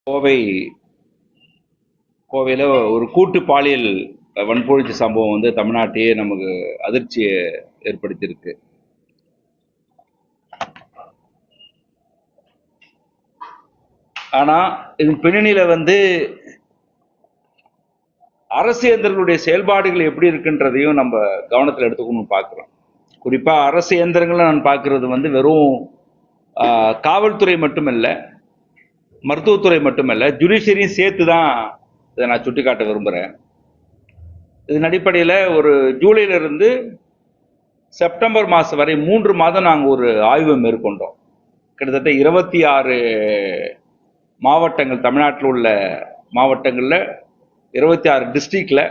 கோவையில் ஒரு கூட்டு பாலியல் வன்புணர்ச்சி சம்பவம் வந்து தமிழ்நாட்டையே நமக்கு அதிர்ச்சியை ஏற்படுத்தியிருக்கு. ஆனா இதன் பின்னணியில வந்து அரசு இயந்திரங்களுடைய செயல்பாடுகள் எப்படி இருக்குன்றதையும் நம்ம கவனத்தில் எடுத்துக்கணும்னு பார்க்கிறோம். குறிப்பா அரசு இயந்திரங்களை நான் பார்க்கிறது வந்து வெறும் காவல்துறை மட்டுமல்ல, மருத்துவத்துறை மட்டுமல்ல, ஜுடிஷியரியும் சேர்த்து தான் இதை நான் சுட்டிக்காட்ட விரும்புகிறேன். இதன் அடிப்படையில் ஒரு ஜூலையிலிருந்து செப்டம்பர் மாதம் வரை 3 மாதம் நாங்கள் ஒரு ஆய்வு மேற்கொண்டோம். கிட்டத்தட்ட 26 மாவட்டங்கள், தமிழ்நாட்டில் உள்ள மாவட்டங்களில் 26 டிஸ்ட்ரிக்டில்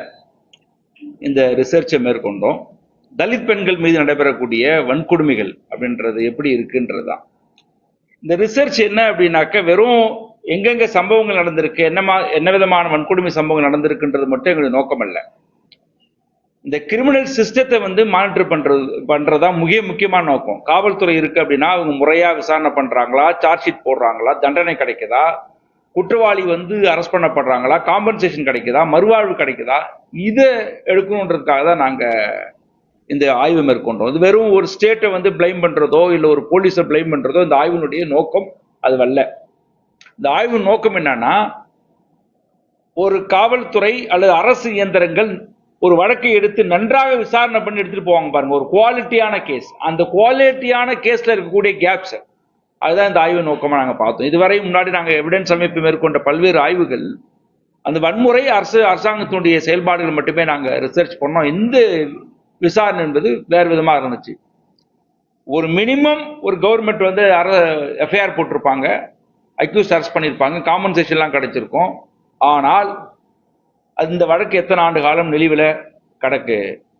இந்த ரிசர்ச்சை மேற்கொண்டோம். தலித் பெண்கள் மீது நடைபெறக்கூடிய வன்கொடுமைகள் அப்படின்றது எப்படி இருக்குன்றது தான் இந்த ரிசர்ச். என்ன அப்படின்னாக்க வெறும் எங்கெங்க சம்பவங்கள் நடந்திருக்கு, என்ன விதமான வன்கொடுமை சம்பவங்கள் நடந்திருக்குன்றது மட்டும் எங்களுடைய நோக்கம் அல்ல. இந்த கிரிமினல் சிஸ்டத்தை வந்து மானிட்டர் பண்றதா முக்கியமான நோக்கம். காவல்துறை இருக்கு அப்படின்னா அவங்க முறையா விசாரணை பண்றாங்களா, சார்ஜ் ஷீட் போடுறாங்களா, தண்டனை கிடைக்குதா, குற்றவாளி வந்து அரெஸ்ட் பண்ணப்படுறாங்களா, காம்பன்சேஷன் கிடைக்குதா, மறுவாழ்வு கிடைக்குதா, இதை எடுக்கணுன்றதுக்காக தான் நாங்க இந்த ஆய்வு மேற்கொண்டோம். இது வெறும் ஒரு ஸ்டேட்டை வந்து பிளைம் பண்றதோ இல்லை ஒரு போலீஸை பிளைம் பண்றதோ இந்த ஆய்வினுடைய நோக்கம் அது அல்ல. இந்த ஆய்வு நோக்கம் என்னன்னா, ஒரு காவல்துறை அல்லது அரசு இயந்திரங்கள் ஒரு வழக்கை எடுத்து நன்றாக விசாரணை பண்ணி எடுத்துட்டு போவாங்க பாருங்க, ஒரு குவாலிட்டியான கேஸ். அந்த குவாலிட்டியான கேஸ்ல இருக்கக்கூடிய கேப்ஸ், அதுதான் இந்த ஆய்வு நோக்கமா நாங்க பார்த்தோம். இதுவரை முன்னாடி நாங்க எவிடன்ஸ் அமைப்பு மேற்கொண்ட பல்வேறு ஆய்வுகள் அந்த வன்முறை அரசாங்கத்தினுடைய செயல்பாடுகள் மட்டுமே நாங்க ரிசர்ச் பண்ணோம். இந்த விசாரணை என்பது வேறு விதமா இருந்துச்சு. ஒரு மினிமம் ஒரு கவர்மெண்ட் வந்து எஃப்ஐஆர் போட்டிருப்பாங்க, அக்யூஸ் அரெஸ்ட் பண்ணியிருப்பாங்க, காம்பன்சேஷன்லாம் கிடைச்சிருக்கும். ஆனால் அந்த வழக்கு எத்தனை ஆண்டு காலம் நிலுவையில் கிடக்கு,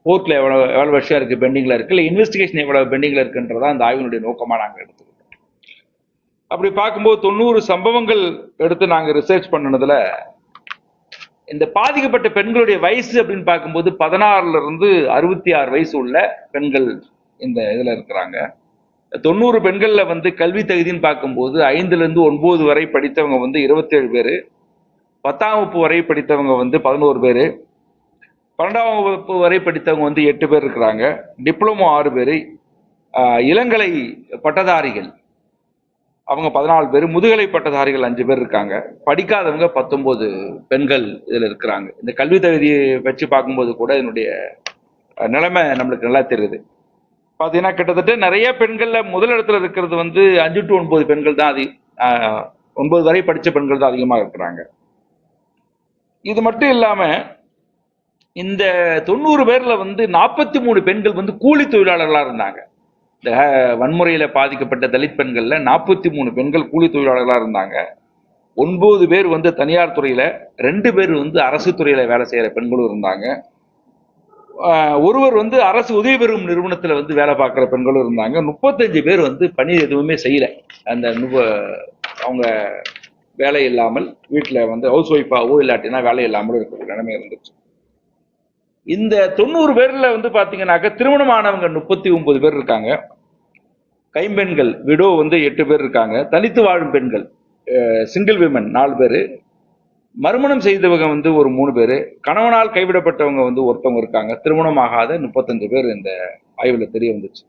கோர்ட்ல எவ்வளவு வருஷம் இருக்கு பெண்டிங்ல இருக்கு, இல்லை இன்வெஸ்டிகேஷன் எவ்வளவு பெண்டிங்ல இருக்குன்றதா அந்த ஆய்வினுடைய நோக்கமா நாங்கள் எடுத்துக்கிட்டோம். அப்படி பார்க்கும்போது 90 சம்பவங்கள் எடுத்து நாங்கள் ரிசர்ச் பண்ணதுல இந்த பாதிக்கப்பட்ட பெண்களுடைய வயசு அப்படின்னு பார்க்கும்போது 16 இருந்து 66 வயசு உள்ள பெண்கள் இந்த இதுல இருக்கிறாங்க. 90 பெண்கள்ல வந்து கல்வி தகுதின்னு பார்க்கும்போது 5 இருந்து 9 வரை படித்தவங்க வந்து 27 பேரு, 10ஆம் வகுப்பு வரை படித்தவங்க வந்து 11 பேரு, 12ஆம் வகுப்பு வரை படித்தவங்க வந்து 8 பேர் இருக்கிறாங்க, டிப்ளமோ 6 பேரு, இளங்கலை பட்டதாரிகள் அவங்க 14 பேர், முதுகலை பட்டதாரிகள் 5 பேர் இருக்காங்க, படிக்காதவங்க 19 பெண்கள் இதுல இருக்கிறாங்க. இந்த கல்வி தகுதியை வச்சு பார்க்கும்போது கூட இதனுடைய நிலைமை நம்மளுக்கு நல்லா தெரியுது. பாத்தீங்கன்னா கிட்டத்தட்ட நிறைய பெண்கள்ல முதல் இடத்துல இருக்கிறது வந்து 5 to 9 பெண்கள் தான், 9 வரை படிச்ச பெண்கள் தான் அதிகமாக இருக்கிறாங்க. இது மட்டும் இல்லாம இந்த 90 பேர்ல வந்து 43 பெண்கள் வந்து கூலி தொழிலாளர்களா இருந்தாங்க. இந்த வன்முறையில பாதிக்கப்பட்ட தலித் பெண்கள்ல 43 பெண்கள் கூலி தொழிலாளர்களா இருந்தாங்க. 9 பேர் வந்து தனியார் துறையில, 2 பேர் வந்து அரசு துறையில வேலை செய்யற பெண்களும் இருந்தாங்க. ஒருவர் வந்து அரசு உதவி பெறும் நிறுவனத்துல வந்து வேலை பார்க்குற பெண்களும் இருந்தாங்க. 35 பேர் வந்து பணி எதுவுமே செய்யல, அந்த அவங்க வேலை இல்லாமல் வீட்டுல வந்து ஹவுஸ் ஒய்ஃபாவோ இல்லாட்டினா வேலை இல்லாமல் இருக்கிற நிலைமை இருந்துச்சு. இந்த 90 பேர்ல வந்து பாத்தீங்கன்னாக்க திருமணமானவங்க 39 பேர் இருக்காங்க, கைம்பெண்கள் விடோ வந்து 8 பேர் இருக்காங்க, தனித்து வாழும் பெண்கள் சிங்கிள் விமன் 4 பேரு, மறுமணம் செய்தவங்க வந்து ஒரு 3 பேரு, கணவனால் கைவிடப்பட்டவங்க வந்து ஒருத்தவங்க இருக்காங்க, திருமணமாகாத 35 பேர் இந்த ஆய்வுல தெரிய வந்துச்சு.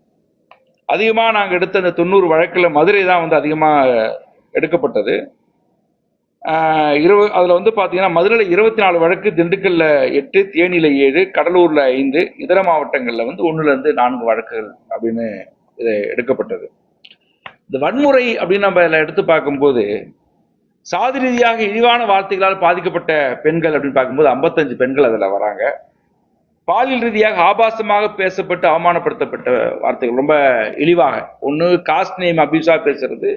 அதிகமா நாங்க எடுத்த அந்த 90 வழக்குல மதுரை தான் வந்து அதிகமா எடுக்கப்பட்டது. அதுல வந்து பாத்தீங்கன்னா மதுரையில 24 வழக்கு, திண்டுக்கல்ல 8, தேனியில 7, கடலூர்ல 5, இதர மாவட்டங்கள்ல வந்து 1 இருந்து 4 வழக்குகள் அப்படின்னு இது எடுக்கப்பட்டது. இந்த வன்முறை அப்படின்னு நம்ம எடுத்து பார்க்கும்போது சாதி ரீதியாக இழிவான வார்த்தைகளால் பாதிக்கப்பட்ட பெண்கள் அப்படின்னு பார்க்கும்போது 55 பெண்கள் அதுல வராங்க. பாலியல் ரீதியாக ஆபாசமாக பேசப்பட்டு அவமானப்படுத்தப்பட்ட வார்த்தைகள் ரொம்ப இழிவாக, ஒன்று காஸ்ட் நேம் அபியூஸா பேசுறது,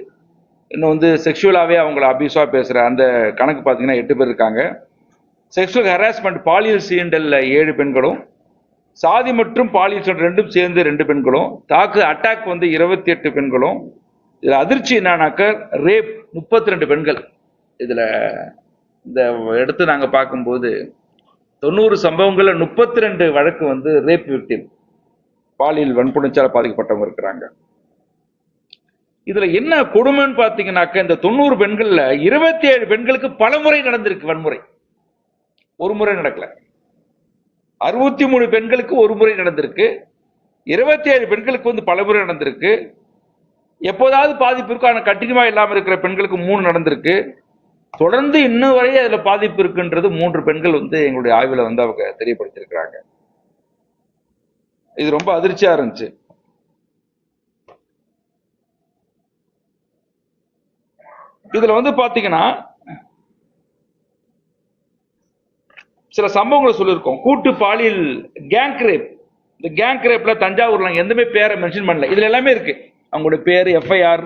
இன்னும் வந்து செக்ஷுவலாவே அவங்கள அபியூஸா பேசுற அந்த கணக்கு பார்த்தீங்கன்னா 8 பேர் இருக்காங்க. செக்ஷுவல் ஹராஸ்மெண்ட் பாலியல் சீண்டல்ல 7 பெண்களும், சாதி மற்றும் பாலியல் ரெண்டும் சேர்ந்து 2 பெண்களும், அட்டாக் வந்து 28 பெண்களும். இதுல அதிர்ச்சி என்னன்னாக்க ரேப் 32 பெண்கள். இதுல இந்த எடுத்து நாங்க பார்க்கும்போது 90 சம்பவங்கள்ல 32 வழக்கு வந்து ரேப் விக்டிம், பாலியல் வன்புணர்ச்சியால் பாதிக்கப்பட்டவங்க இருக்கிறாங்க. இதுல என்ன கொடுமைன்னு பாத்தீங்கன்னாக்க இந்த 90 பெண்கள்ல 27 பெண்களுக்கு பலமுறை நடந்திருக்கு வன்முறை. ஒரு முறை நடக்கல. 63 பெண்களுக்கு ஒரு முறை நடந்திருக்கு. 27 பெண்களுக்கு வந்து பலமுறை நடந்திருக்கு. எப்போதாவது பாதிப்பு இருக்கும். கண்டினியூவா இல்லாம இருக்கிற பெண்களுக்கு 3 நடந்திருக்கு. தொடர்ந்து இன்னும் வரை அதுல பாதிப்பு இருக்குன்றது 3 பெண்கள் வந்து எங்களுடைய ஆய்வுல வந்து அவங்க தெரியப்படுத்திருக்கிறாங்க. இது ரொம்ப அதிர்ச்சியா இருந்துச்சு. இதுல வந்து பாத்தீங்கன்னா சில சம்பவங்களை சொல்லியிருக்கோம். கூட்டு பாலியல் கேங் ரேப். இந்த கேங் ரேப்ல தஞ்சாவூர்ல எந்தமே பேரை மென்ஷன் பண்ணல. இதுல எல்லாமே இருக்கு. அவங்களுடைய பேர், எஃப்ஐஆர்,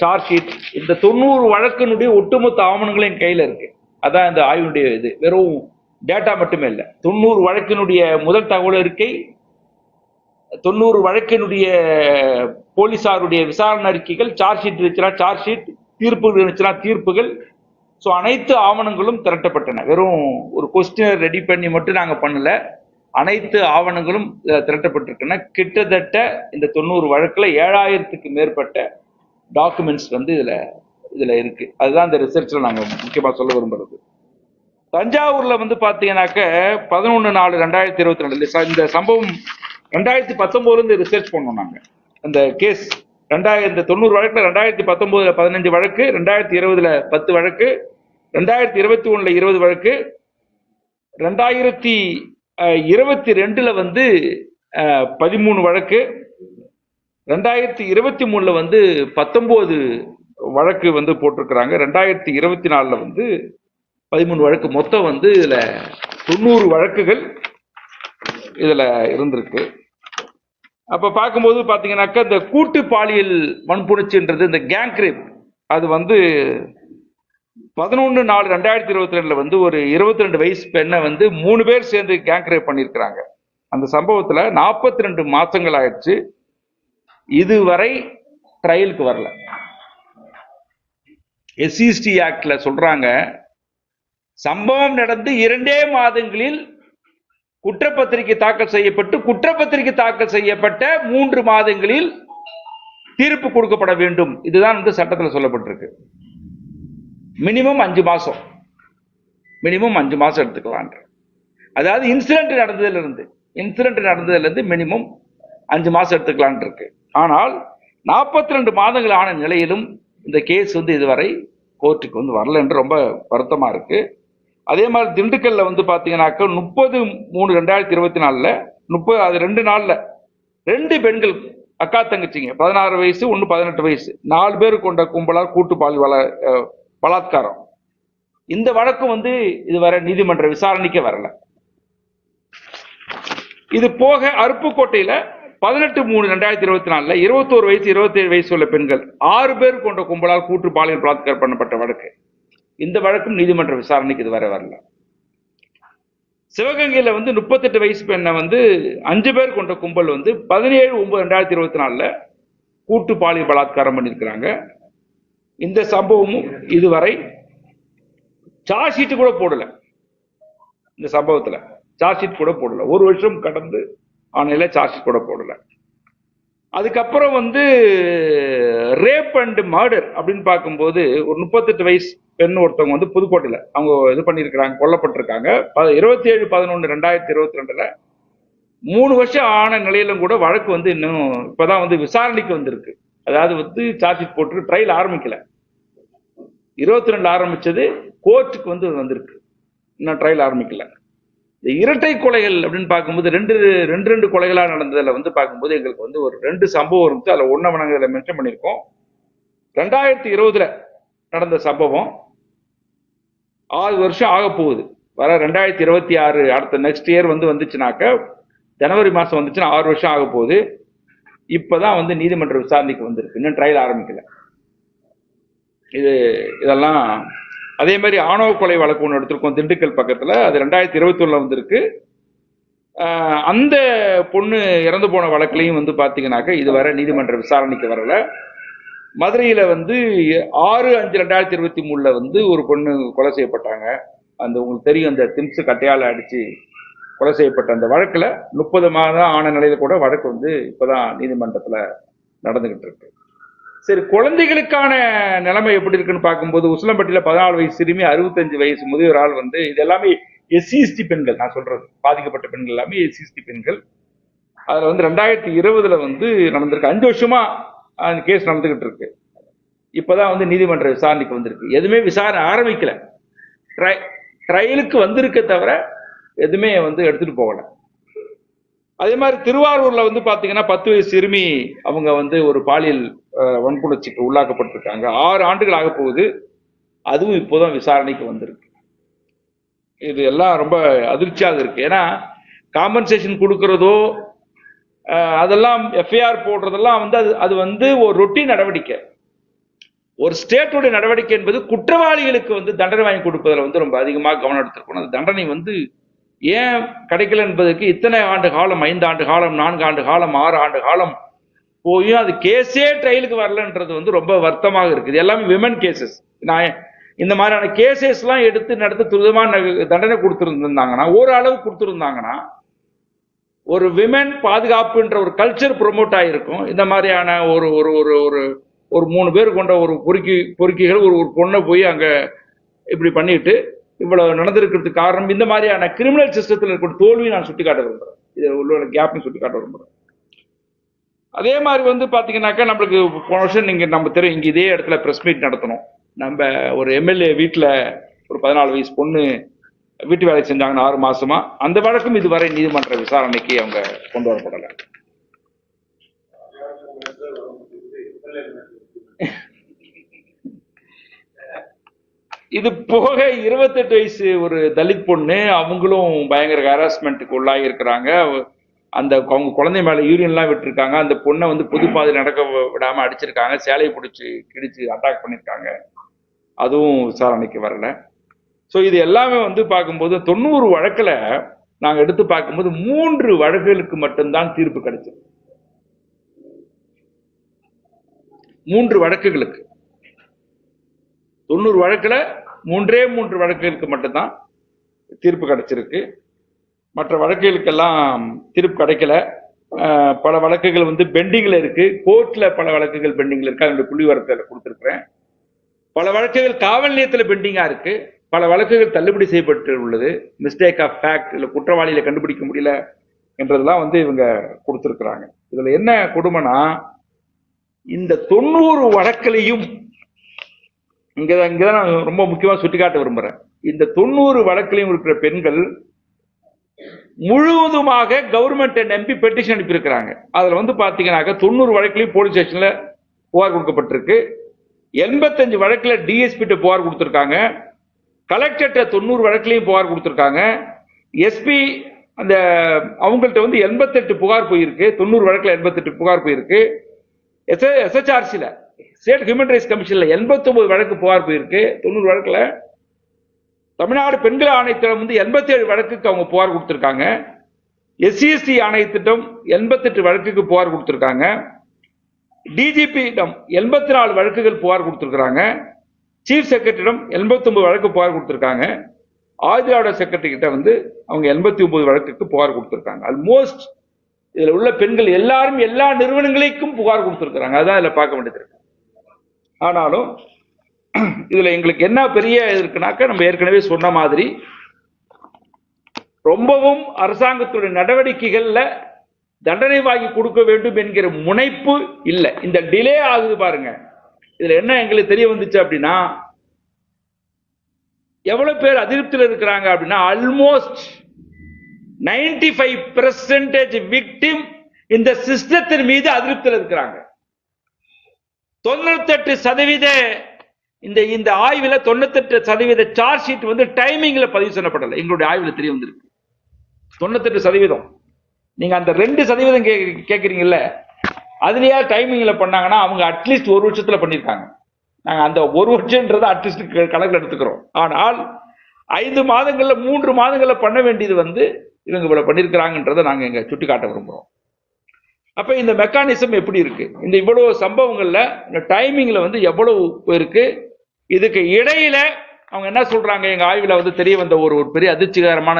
சார்ஜ் ஷீட், இந்த 90 வழக்கினுடைய ஒட்டுமொத்த ஆவணங்களும் என் கையில இருக்கு. அதான் இந்த ஆய்வுடைய இது. வெறும் டேட்டா மட்டுமே இல்லை. 90 வழக்கினுடைய முதல் தகவல் அறிக்கை, 90 வழக்கினுடைய போலீசாருடைய விசாரணை அறிக்கைகள், சார்ஜ் ஷீட் இருந்துச்சுன்னா சார்ஜ் ஷீட், தீர்ப்புகள் இருந்துச்சுன்னா தீர்ப்புகள். ஸோ அனைத்து ஆவணங்களும் திரட்டப்பட்டன. வெறும் ஒரு கொஸ்டினர் ரெடி பண்ணி மட்டும் நாங்கள் பண்ணல. அனைத்து ஆவணங்களும் திரட்டப்பட்டிருக்கின்றன. கிட்டத்தட்ட இந்த 90 வழக்குல 7000க்கு மேற்பட்ட டாக்குமெண்ட்ஸ் வந்து இதுல இருக்கு. அதுதான் இந்த ரிசர்ச்ல நாங்க முக்கியமா சொல்ல விரும்புறது. தஞ்சாவூர்ல வந்து பாத்தீங்கன்னாக்க 11/4/2022 இந்த சம்பவம் 2019 இருந்து ரிசர்ச் பண்ணோம் நாங்க. அந்த கேஸ் 90 வழக்குல 2019 15 வழக்கு, 2020 10 வழக்கு, 2021 20 வழக்கு, 2022 வந்து 13 வழக்கு, 2023 வந்து 19 வழக்கு வந்து போட்டிருக்கிறாங்க. 2024 வந்து 13 வழக்கு. மொத்தம் வந்து இதுல 90 வழக்குகள் இதுல இருந்திருக்கு. அப்ப பார்க்கும்போது பாத்தீங்கன்னாக்கா இந்த கூட்டு பாலியல் வன்புணர்ச்சின்றது, இந்த கேங் ரேப், அது வந்து 11/4/2022 வந்து ஒரு 22 வயசு பெண்ணை வந்து 3 பேர் சேர்ந்து கேங் ரேப் பண்ணியிருக்கிறாங்க. அந்த சம்பவத்துல 42 மாசங்கள் ஆயிடுச்சு. இதுவரை ட்ரையலுக்கு வரல. எஸ்சிஎஸ்டி ஆக்ட்ல சொல்றாங்க, சம்பவம் நடந்து 2 மாதங்களில் குற்றப்பத்திரிகை தாக்கல் செய்யப்பட்டு, குற்றப்பத்திரிகை தாக்கல் செய்யப்பட்ட 3 மாதங்களில் தீர்ப்பு கொடுக்கப்பட வேண்டும். இதுதான் வந்து சட்டத்தில் சொல்லப்பட்டிருக்கு. மினிமம் 5 மாசம், மினிமம் 5 மாசம் எடுத்துக்கலாம். அதாவது இன்சிடென்ட் நடந்ததுல இருந்து மினிமம் 5 மாசம் எடுத்துக்கலாம் இருக்கு. ஆனால் 42 மாதங்கள் ஆன நிலையிலும் இந்த கேஸ் வந்து இதுவரை கோர்ட்டுக்கு வந்து வரல என்று ரொம்ப வருத்தமா இருக்கு. அதே மாதிரி திண்டுக்கல்ல வந்து பாத்தீங்கன்னாக்க 30/3/2024 அது 2 நாள்ல 2 பெண்கள் அக்கா தங்கச்சிங்க, 16 வயசு 1 18 வயசு, 4 பேர் கொண்ட கும்பலால் கூட்டு பலாத்காரம். இந்த வழக்கு வந்து இதுவரை நீதிமன்ற விசாரணைக்கு வரல. இது போக அருப்புக்கோட்டையில 18/3/2024 21 வயசு 27 வயசு உள்ள பெண்கள் 6 பேர் கொண்ட கும்பலால் கூட்டு பாலியல் பலாத்காரம் பண்ணப்பட்ட வழக்கு. இந்த வழக்கும் நீதிமன்ற விசாரணைக்கு இதுவரை வரல. சிவகங்கையில வந்து 38 வயசு பெண்ணை வந்து 5 பேர் கொண்ட கும்பல் வந்து 17/9/2024 கூட்டு பாலியல் பலாத்காரம் பண்ணியிருக்கிறாங்க. இந்த சம்பவமும் இதுவரை சார்ஜ் ஷீட் கூட போடல. இந்த சம்பவத்துல சார்ஜ் ஷீட் கூட போடல. 1 வருஷம் கடந்து ஆணையில சார்ஜ் ஷீட் கூட போடல. அதுக்கப்புறம் வந்து ரேப் அண்ட் மர்டர் அப்படின்னு பார்க்கும்போது ஒரு 38 வயசு பெண் ஒருத்தவங்க வந்து புதுக்கோட்டையில அவங்க இது பண்ணியிருக்கிறாங்க, கொல்லப்பட்டிருக்காங்க. 27/11/2022 3 வருஷம் ஆன நிலையிலும் கூட வழக்கு வந்து இன்னும் இப்பதான் வந்து விசாரணைக்கு வந்திருக்கு. அதாவது வந்து சார்ஜ் ஷீட் போட்டு ட்ரையல் ஆரம்பிக்கல. 22 ஆரம்பிச்சது, கோர்ட்டுக்கு வந்து வந்திருக்கு, இன்னும் ட்ரையல் ஆரம்பிக்கல. இந்த இரட்டை கொலைகள் அப்படின்னு பார்க்கும்போது ரெண்டு கொலைகளா நடந்ததுல வந்து பார்க்கும்போது எங்களுக்கு வந்து ஒரு 2 சம்பவம் இருந்துச்சு. அதுல ஒன்றை நாங்கள் இதில் மென்ஷன் பண்ணியிருக்கோம். 2020 நடந்த சம்பவம் 6 வருஷம் ஆக போகுது. வர 2026 அடுத்த நெக்ஸ்ட் இயர் வந்து வந்துச்சுனாக்க ஜனவரி மாசம் வந்துச்சுன்னா 6 வருஷம் ஆக போகுது. இப்பதான் வந்து நீதிமன்ற விசாரணைக்கு வந்திருக்கு, இன்னும் ட்ரையல் ஆரம்பிக்கல. இதெல்லாம் அதே மாதிரி ஆணவ கொலை வழக்கு ஒன்று எடுத்திருக்கோம் திண்டுக்கல் பக்கத்துல. அது 2021 வந்திருக்கு. அந்த பொண்ணு இறந்து போன வழக்குலையும் வந்து பாத்தீங்கன்னாக்க இதுவரை நீதிமன்ற விசாரணைக்கு வரல. மதுரையில வந்து 6/5/2023 வந்து ஒரு பொண்ணு கொலை செய்யப்பட்டாங்க. அந்த உங்களுக்கு தெரியும், அந்த திம்ஸ் கட்டையால அடிச்சு கொலை செய்யப்பட்ட அந்த வழக்குல 30 மாதம் ஆன நிலையில கூட வழக்கு வந்து இப்பதான் நீதிமன்றத்துல நடந்துகிட்டு இருக்கு. சரி, குழந்தைகளுக்கான நிலைமை எப்படி இருக்குன்னு பார்க்கும்போது உசிலம்பட்டியில 14 வயசு சிறுமி, 65 வயசு முதியோர் ஆள் வந்து இது எல்லாமே எஸ்சிஎஸ்டி பெண்கள். நான் சொல்றது பாதிக்கப்பட்ட பெண்கள் எல்லாமே எஸ்சிஎஸ்டி பெண்கள். அதுல வந்து 2020 வந்து நடந்திருக்கு. 5 வருஷமா அந்த கேஸ் நடந்துகிட்டு இருக்கு. இப்பதான் வந்து நீதிமன்ற விசாரணைக்கு வந்திருக்கு. எதுவுமே விசாரணை ஆரம்பிக்கல, ட்ரையலுக்கு வந்திருக்க தவிர எதுவுமே வந்து எடுத்துட்டு போகல. அதே மாதிரி திருவாரூர்ல வந்து பாத்தீங்கன்னா 10 வயசு சிறுமி அவங்க வந்து ஒரு பாலியல் வன்புணர்ச்சிக்கு உள்ளாக்கப்பட்டிருக்காங்க. 6 ஆண்டுகள் ஆக போகுது. அதுவும் இப்போதான் விசாரணைக்கு வந்திருக்கு. இது எல்லாம் ரொம்ப அதிர்ச்சியாக இருக்கு. ஏன்னா காம்பன்சேஷன் கொடுக்கறதோ அதெல்லாம் எஃப்ஐஆர் போடுறதெல்லாம் வந்து அது வந்து ஒரு ரொட்டீன் நடவடிக்கை. ஒரு ஸ்டேட்டுடைய நடவடிக்கை என்பது குற்றவாளிகளுக்கு வந்து தண்டனை வாங்கி கொடுப்பதில் வந்து ரொம்ப அதிகமாக கவனம் எடுத்திருக்கணும். அந்த தண்டனை வந்து ஏன் கிடைக்கல என்பதற்கு இத்தனை ஆண்டு காலம், 5 ஆண்டு காலம், 4 ஆண்டு காலம், 6 ஆண்டு காலம் போயும் அது கேஸே ட்ரையலுக்கு வரலன்றது வந்து ரொம்ப வருத்தமாக இருக்குது. எல்லாமே விமன் கேசஸ். நான் இந்த மாதிரியான கேசஸ்லாம் எடுத்து நடத்த துரிதமான தண்டனை கொடுத்துருந்தாங்கன்னா, ஓரளவு கொடுத்துருந்தாங்கன்னா, ஒரு விமன் பாதுகாப்புன்ற ஒரு கல்ச்சர் ப்ரொமோட் ஆகிருக்கும். இந்த மாதிரியான ஒரு ஒரு ஒரு ஒரு ஒரு 3 பேர் கொண்ட ஒரு பொறுக்கிகள் ஒரு பொண்ணை போய் அங்க இப்படி பண்ணிட்டு இவ்வளவு நடந்திருக்கிறதுக்கு காரணம் இந்த மாதிரியான கிரிமினல் சிஸ்டத்தில் இருக்கிற தோல்வி நான் சுட்டிக்காட்ட விரும்புறேன். இது உள்ள கேப்னு சுட்டிக்காட்ட விரும்புறேன். அதே மாதிரி வந்து பாத்தீங்கன்னாக்கா நம்மளுக்கு போன வருஷம் நீங்க நம்ம தெரியும், இங்க இதே இடத்துல பிரஸ் மீட் நடத்தணும். நம்ம ஒரு எம்எல்ஏ வீட்டுல ஒரு 14 வயசு பொண்ணு வீட்டு வேலை செஞ்சாங்கன்னு 6 மாசமா. அந்த வழக்கும் இதுவரை நீதிமன்ற விசாரணைக்கு அவங்க கொண்டு வரப்படலை. இது போக 28 வயசு ஒரு தலித் பொண்ணு, அவங்களும் பயங்கர ஹராஸ்மெண்ட்டுக்கு உள்ளாகி இருக்கிறாங்க. அவங்க குழந்தை மேல யூரியன்லாம் விட்டுருக்காங்க. அந்த பொண்ணை வந்து பொதுப்பாதை நடக்க விடாம அடிச்சிருக்காங்க, சேலையை பிடிச்சி கிடிச்சு அட்டாக் பண்ணிருக்காங்க. அதுவும் விசாரணைக்கு வரல. ஸோ இது எல்லாமே வந்து பார்க்கும்போது 90 வழக்குல நாங்க எடுத்து பார்க்கும்போது 3 வழக்குகளுக்கு மட்டும்தான் தீர்ப்பு கிடைச்சது. 3 வழக்குகளுக்கு 90 வழக்குல 3 வழக்குகளுக்கு மட்டும்தான் தீர்ப்பு கிடைச்சிருக்கு. மற்ற வழக்குகளுக்கெல்லாம் தீர்ப்பு கிடைக்கல. பல வழக்குகள் வந்து பெண்டிங்ல இருக்கு. கோர்ட்ல பல வழக்குகள் பெண்டிங்ல இருக்கு. அதனுடைய புள்ளிவரத்தில் கொடுத்திருக்கிறேன். பல வழக்குகள் காவல் நிலையத்தில் பெண்டிங்கா இருக்கு. பல வழக்குகள் தள்ளுபடி செய்யப்பட்டு உள்ளது. மிஸ்டேக் ஆஃப் ஃபேக்ட், இல்ல குற்றவாளியில கண்டுபிடிக்க முடியல என்றதெல்லாம் வந்து இவங்க கொடுத்திருக்கிறாங்க. இதுல என்ன கொடுமைனா, இந்த 90 வழக்கிலையும் இங்கதான் நான் ரொம்ப முக்கியமா சுட்டிக்காட்ட விரும்புறேன். இந்த 90 வழக்கிலையும் இருக்கிற பெண்கள் முழுவதுமாக கவர்மெண்ட்டை நம்பி பெட்டிஷன் அனுப்பியிருக்கிறாங்க. அதுல வந்து பாத்தீங்கன்னாக்க 90 வழக்கிலையும் போலீஸ் ஸ்டேஷன்ல புகார் கொடுக்கப்பட்டிருக்கு. 85 வழக்குல டிஎஸ்பி புகார் கொடுத்திருக்காங்க. கலெக்டர்கிட்ட 90 வழக்கிலையும் புகார் கொடுத்திருக்காங்க. எஸ்பி அந்த அவங்கள்ட்ட வந்து 88 புகார் போயிருக்கு. 90 வழக்குல 88 புகார் போயிருக்கு. எஸ்ஹெச்ஆர்சில ஸ்டேட் ஹியூமன் ரைட்ஸ் கமிஷன்ல 89 வழக்கு புகார் போயிருக்கு. 90 வழக்குல தமிழ்நாடு பெண்கள் ஆணையத்திடம் வந்து 87 வழக்குக்கு அவங்க புகார் கொடுத்திருக்காங்க. எஸ்சிஎஸ்டி ஆணையத்திடம் 88 வழக்குக்கு புகார் கொடுத்திருக்காங்க. டிஜிபியிடம் 84 வழக்குகள் புகார் கொடுத்திருக்காங்க. சீஃப் செக்ரட்டரியிடம் 89 வழக்கு புகார் கொடுத்திருக்காங்க. ஆதிராவிட செக்ரட்டரி கிட்ட வந்து அவங்க 89 வழக்குக்கு புகார் கொடுத்திருக்காங்க. ஆல்மோஸ்ட் இதுல உள்ள பெண்கள் எல்லாரும் எல்லா நிறுவனங்களுக்கும் புகார் கொடுத்திருக்காங்க. அதான் இதுல பார்க்க வேண்டியது இருக்கு. ஆனாலும் இதுல எங்களுக்கு என்ன பெரிய இருக்குனாக்க, நம்ம ஏற்கனவே சொன்ன மாதிரி ரொம்பவும் அரசாங்கத்துடைய நடவடிக்கைகள்ல தண்டனை வாங்கி கொடுக்க வேண்டும் என்கிற முனைப்பு இல்லை. இந்த டிலே ஆகுது பாருங்க. இதுல என்ன எங்களுக்கு தெரிய வந்துச்சு அப்படின்னா, எவ்வளவு பேர் அதிருப்தியில் இருக்கிறாங்க அப்படின்னா, ஆல்மோஸ்ட் 95% விக்டிம் இந்த சிஸ்டத்தின் மீது அதிருப்தியில் இருக்கிறாங்க. 98% இந்த ஆய்வுல 98% சார்ஜ் ஷீட் வந்து டைமிங்ல பதிவு செய்யப்படல. எங்களுடைய ஆய்வுல தெரிய வந்திருக்கு 98%. நீங்க அந்த 2% கேட்கறீங்கல்ல, அதுலயா டைமிங்ல பண்ணாங்கன்னா அவங்க அட்லீஸ்ட் 1 வருஷத்துல பண்ணிருக்காங்க. நாங்க அந்த 1 வருஷம்ன்றதை அட்லீஸ்ட் கணக்கில் எடுத்துக்கிறோம். ஆனால் 5 மாதங்கள்ல 3 மாதங்கள்ல பண்ண வேண்டியது வந்து இவங்க இவ்வளவு பண்ணிருக்கிறாங்கன்றதை நாங்க இங்க சுட்டி காட்ட விரும்புறோம். அப்ப இந்த மெக்கானிசம் எப்படி இருக்கு, இந்த இவ்வளவு சம்பவங்கள்ல இந்த டைமிங்ல வந்து எவ்வளவு இருக்கு. இதுக்கு இடையில அவங்க என்ன சொல்றாங்க, எங்க ஆய்வுல வந்து தெரிய வந்த ஒரு பெரிய அதிர்ச்சிகரமான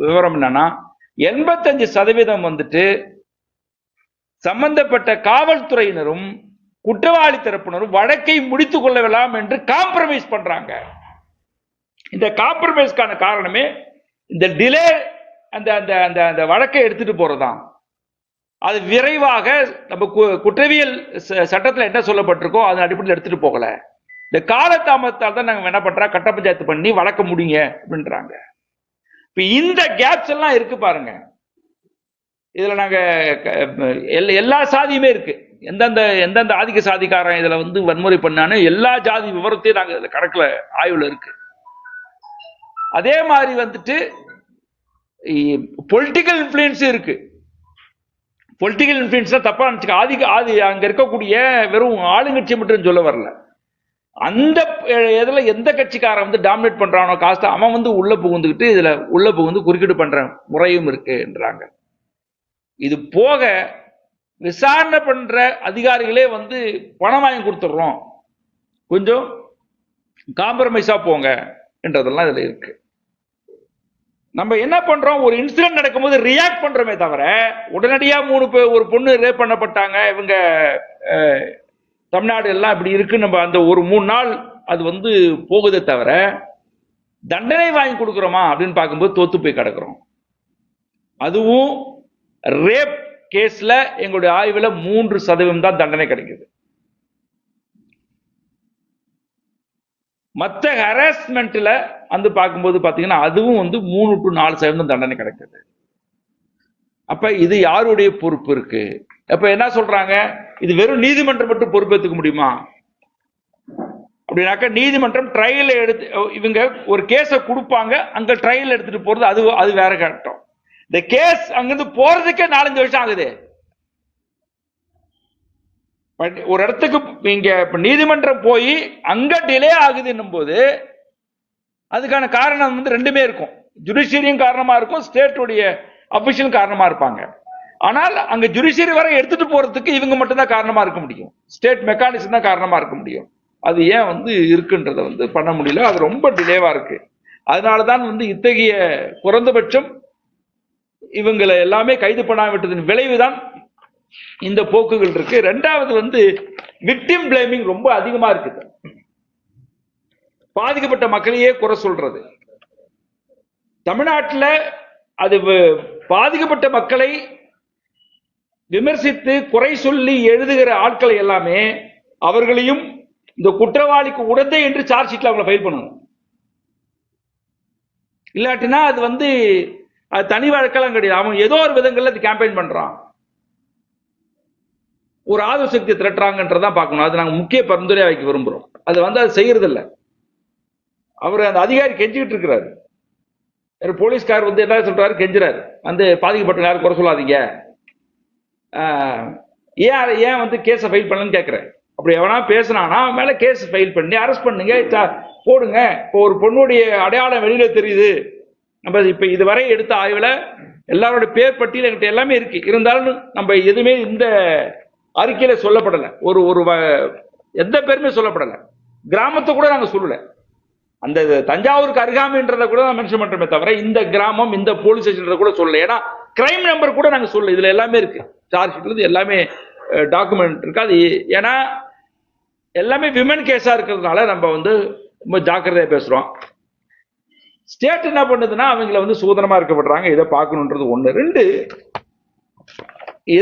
விவரம் என்னன்னா, 85% வந்துட்டு சம்பந்தப்பட்ட காவல்துறையினரும் குற்றவாளி தரப்பினரும் வழக்கை முடித்துக் கொள்ளலாம் என்று காம்ப்ரமைஸ் பண்றாங்க. இந்த காம்ப்ரமைஸ்க்கான காரணமே இந்த டிலே, அந்த அந்த அந்த அந்த வழக்கை எடுத்துட்டு போறதுதான். அது விரைவாக நம்ம குற்றவியல் சட்டத்தில் என்ன சொல்லப்பட்டிருக்கோ அதன் அடிப்படையில் எடுத்துட்டு போகல. இந்த காலதாமதத்தால் தான் நாங்க என்ன பண்றோம், கட்ட பஞ்சாயத்து பண்ணி வழக்க முடியுங்க அப்படின்றாங்க. இப்ப இந்த கேப்ஸ் எல்லாம் இருக்கு பாருங்க. இதுல நாங்க எல்லா சாதியுமே இருக்கு. எந்தெந்த ஆதிக்க சாதிக்காரன் இதுல வந்து வன்முறை பண்ணானு எல்லா ஜாதி விவரத்தையும் நாங்க கணக்குல ஆய்வுல இருக்கு. அதே மாதிரி வந்துட்டு பொலிட்டிக்கல் இன்ஃப்ளூயன்ஸ் இருக்கு. பொலிட்டிக்கல் இன்ஃப்ளூயன்ஸ் தப்பா நினைச்சுக்க, அங்க இருக்கக்கூடிய வெறும் ஆளுங்கட்சி மட்டும் சொல்ல வரல. அந்த இதுல எந்த கட்சிக்காரன் வந்து டாமினேட் பண்றானோ காஸ்ட், அவன் வந்து உள்ள புகுந்துக்கிட்டு இதுல உள்ள புகுந்து குறுக்கீடு பண்ற முறையும் இருக்குன்றாங்க. இது போக விசாரணை பண்ற அதிகாரிகளே வந்து பணம் வாங்கி கொடுத்துடுறோம், கொஞ்சம் காம்ப்ரமைஸா போங்க என்றதெல்லாம் இதுல இருக்கு. நம்ம என்ன பண்றோம், ஒரு இன்சிடென்ட் நடக்கும்போது ரியாக்ட் பண்றோமே தவிர உடனடியா ஒரு பொண்ணு ரேப் பண்ணப்பட்டாங்க, இவங்க தமிழ்நாடு எல்லாம் இப்படி இருக்கு, நம்ம அந்த ஒரு 3 நாள் அது வந்து போகுதே தவிர தண்டனை வாங்கி கொடுக்குறோமா அப்படின்னு பார்க்கும்போது தோத்து போய் கிடக்குறோம். அதுவும் ரேப் கேஸ்ல எங்களுடைய ஆய்வுல 3% தான் தண்டனை கிடைக்குது. மற்ற ஹராஸ்மெண்ட்ல வந்து பார்க்கும்போது பாத்தீங்கன்னா அதுவும் வந்து 3 to 4% தண்டனை கிடைக்குது. அப்ப இது யாருடைய பொறுப்பு இருக்கு? அப்ப என்ன சொல்றாங்க, இது வெறும் நீதிமன்றம் மட்டும் பொறுப்பேற்றுக்க முடியுமா அப்படின்னாக்க, நீதிமன்றம் ட்ரையல் எடுத்து இவங்க ஒரு கேஸை கொடுப்பாங்க, அங்க ட்ரையல் எடுத்துட்டு போறது அது வேற கட்டம். இந்த கேஸ் அங்கிருந்து போறதுக்கே 4-5 வருஷம் ஆகுது. ஒரு இடத்துக்கு இங்க நீதிமன்றம் போய் அங்க டிலே ஆகுதுன்னும் போது அதுக்கான காரணம் வந்து ரெண்டுமே இருக்கும். ஜுடிஷியரியும் காரணமா இருக்கும், ஸ்டேட்டுடைய அபிஷியல் காரணமா இருப்பாங்க. ஆனால் அங்க ஜுடிஷியரி வரை எடுத்துட்டு போறதுக்கு இவங்க மட்டும் தான் காரணமா இருக்க முடியும், ஸ்டேட் மெக்கானிசம் தான் காரணமா இருக்க முடியும். அது ஏன் வந்து இருக்குன்றத வந்து பண்ண முடியல, அது ரொம்ப டிலேவா இருக்கு. அதனாலதான் வந்து இத்தகைய குறைந்தபட்சம் இவங்களை எல்லாமே கைது பண்ண விட்டதன் விளைவுதான் இந்த போக்குகள் இருக்கு. ரெண்டாவது வந்து விக்டிம் பிளேமிங் ரொம்ப அதிகமா இருக்குது. பாதிக்கப்பட்ட மக்களையே குறை சொல்றது. தமிழ்நாட்டில் அது பாதிக்கப்பட்ட மக்களை விமர்சித்து குறை சொல்லி எழுதுகிற ஆட்களை எல்லாமே அவர்களையும் இந்த குற்றவாளிக்கு உடந்தை என்று சார்ஜ் ஷீட்ல அவங்களை ஃபைல் பண்ணணும். இல்லாட்டினா அது வந்து அது தனி வழக்கெல்லாம் கிடையாது. அவன் ஏதோ ஒரு விதங்கள்ல அது கேம்பெயின் பண்றான், ஒரு ஆதரவு சக்தி திரட்டுறாங்கன்றதான் பார்க்கணும். அது நாங்கள் முக்கிய பரிந்துரையா வைக்க விரும்புறோம். அது வந்து அது செய்யறது இல்லை. அவர் அந்த அதிகாரி கெஞ்சிக்கிட்டு இருக்கிறாரு. போலீஸ்கார் வந்து என்ன சொல்றாரு, கெஞ்சுறாரு, வந்து பாதிக்கப்பட்ட யாரும் குறை சொல்லாதீங்க, ஏன் வந்து கேஸை ஃபைல் பண்ணலன்னு கேட்கிறேன். அப்படி எவனா பேசினானா மேல கேஸ் ஃபைல் பண்ணி அரெஸ்ட் பண்ணுங்க, போடுங்க. இப்போ ஒரு பொண்ணுடைய அடையாளம் வெளியில தெரியுது. நம்ம இப்ப இதுவரை எடுத்த ஆய்வுல எல்லாரோட பேர் பட்டியல் என்கிட்ட எல்லாமே இருக்கு. இருந்தாலும் நம்ம எதுவுமே இந்த அறிக்கையில சொல்லப்படலை, ஒரு எந்த பேருமே சொல்லப்படலை. கிராமத்தை கூட நாங்க சொல்லல, அந்த தஞ்சாவூருக்கு அருகாமைன்றதை கூட நான் மென்ஷன் பண்றோமே தவிர இந்த கிராமம் இந்த போலீஸ் ஸ்டேஷன் கூட சொல்லல. ஏன்னா கிரைம் நம்பர் கூட நாங்க சொல்லல. இதுல எல்லாமே இருக்கு, சார்ஜ் ஷீட்ல எல்லாமே டாக்குமெண்ட் இருக்கு. அது ஏன்னா எல்லாமே விமன் கேஸா இருக்கிறதுனால நம்ம வந்து ரொம்ப ஜாக்கிரதையா பேசுறோம். ஸ்டேட் என்ன பண்ணுதுன்னா அவங்களை வந்து சுதந்திரமா இருக்கப்படுறாங்க, இதை பார்க்கணுன்றது ஒண்ணு. 2,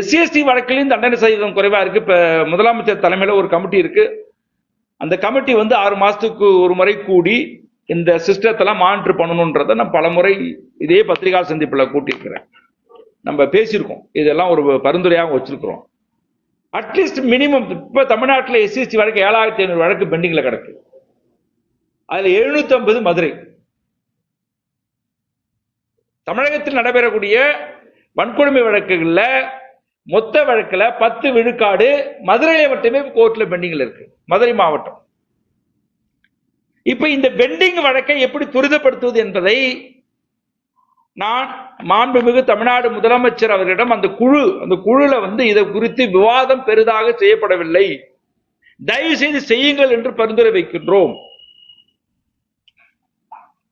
SC/ST வழக்கிலையும் தண்டனை சதவீதம் குறைவா இருக்கு. இப்ப முதலமைச்சர் தலைமையில ஒரு கமிட்டி இருக்கு. அந்த கமிட்டி வந்து 6 மாசத்துக்கு ஒரு முறை கூடி இந்த சிஸ்டத்தெல்லாம் மானிட்டர் பண்ணணுன்றதை நான் பல முறை இதே பத்திரிகா சந்திப்புல கூட்டியிருக்கிறேன், நம்ம பேசியிருக்கோம். இதெல்லாம் ஒரு பரிந்துரையாக வச்சிருக்கிறோம். அட்லீஸ்ட் மினிமம் இப்ப தமிழ்நாட்டில் SC/ST வழக்கு 7500 வழக்கு பெண்டிங்ல கிடக்கு. அதுல 750 மதுரை. தமிழகத்தில் நடைபெறக்கூடிய வன்கொடுமை வழக்குகள்ல மொத்த வழக்குல 10 விழுக்காடு மதுரையில மட்டுமே கோர்ட்ல பெண்டிங்ல இருக்கு, மதுரை மாவட்டம். இப்ப இந்த பெண்டிங் வழக்கை எப்படி துரிதப்படுத்துவது என்பதை நான் மாண்புமிகு தமிழ்நாடு முதலமைச்சர் அவர்களிடம் அந்த குழுல வந்து இதை குறித்து விவாதம் பெரிதாக செய்யப்படவில்லை, தயவு செய்து செய்யுங்கள் என்று பரிந்துரை வைக்கின்றோம்.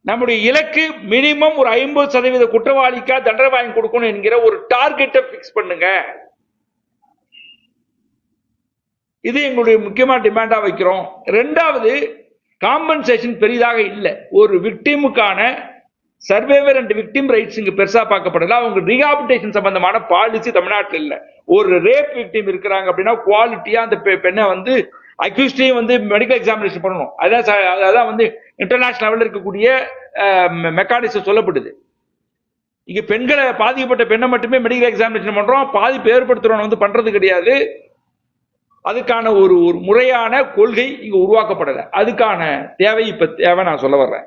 நம்முடைய இலக்கு மினிமம் ஒரு 50% குற்றவாளிக்கா தண்டனை வாங்கி கொடுக்கணும் என்கிற ஒரு டார்கெட்டை பிக்ஸ் பண்ணுங்க. இது எங்களுடைய முக்கியமான டிமாண்டா வைக்கிறோம். ரெண்டாவது, காம்பன்சேஷன் பெரிதாக இல்லை. ஒரு விக்டிமுக்கான சர்வைவர் அண்ட் விக்டிம் ரைட்ஸ் இங்க பெருசா பார்க்கப்படல. அவங்க ரீஹாபிலிட்டேஷன் சம்பந்தமான பாலிசி தமிழ்நாட்டில் இல்ல. ஒரு ரேப் விக்டிம் இருக்கிறாங்க அப்படின்னா குவாலிட்டியா அந்த பெண்ணை வந்து அக்யூஸ்டையும் வந்து மெடிக்கல் எக்ஸாமினேஷன் பண்ணணும். அதான் வந்து இன்டர்நேஷனல் லெவலில் இருக்கக்கூடிய மெக்கானிசம் சொல்லப்படுது. இங்க பெண்களை பாதிக்கப்பட்ட பெண்ணை மட்டுமே மெடிக்கல் எக்ஸாமினேஷன் பண்றோம், பாதிப்பு ஏற்படுத்துறோம் வந்து பண்றது கிடையாது. அதுக்கான ஒரு முறையான கொள்கை இங்க உருவாக்கப்படல. அதுக்கான தேவை இப்ப தேவை நான் சொல்ல வர்றேன்.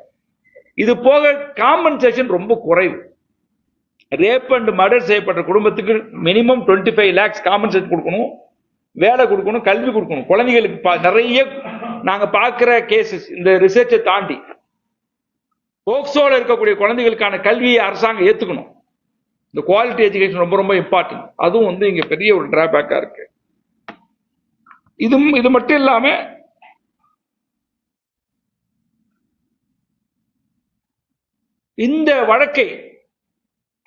இது போக காம்பன்சேஷன் ரொம்ப குறைவு. ரேப் அண்ட் மர்டர் செய்யப்பட்ட குடும்பத்துக்கு மினிமம் 25 lakhs காம்பன்சேஷன் கொடுக்கணும், வேலை கொடுக்கணும், கல்வி கொடுக்கணும். குழந்தைகளுக்கு நிறைய நாங்க பார்க்கிற கேசஸ் இந்த ரிசர்ச்சை தாண்டி போக்சோல இருக்கக்கூடிய குழந்தைகளுக்கான கல்வியை அரசாங்கம் ஏத்துக்கணும். இந்த குவாலிட்டி எஜுகேஷன் ரொம்ப ரொம்ப இம்பார்ட்டன்ட். அதுவும் வந்து இங்க பெரிய ஒரு டிராபேக்கா இருக்கு. இது மட்டும் இல்லாம இந்த வழக்கை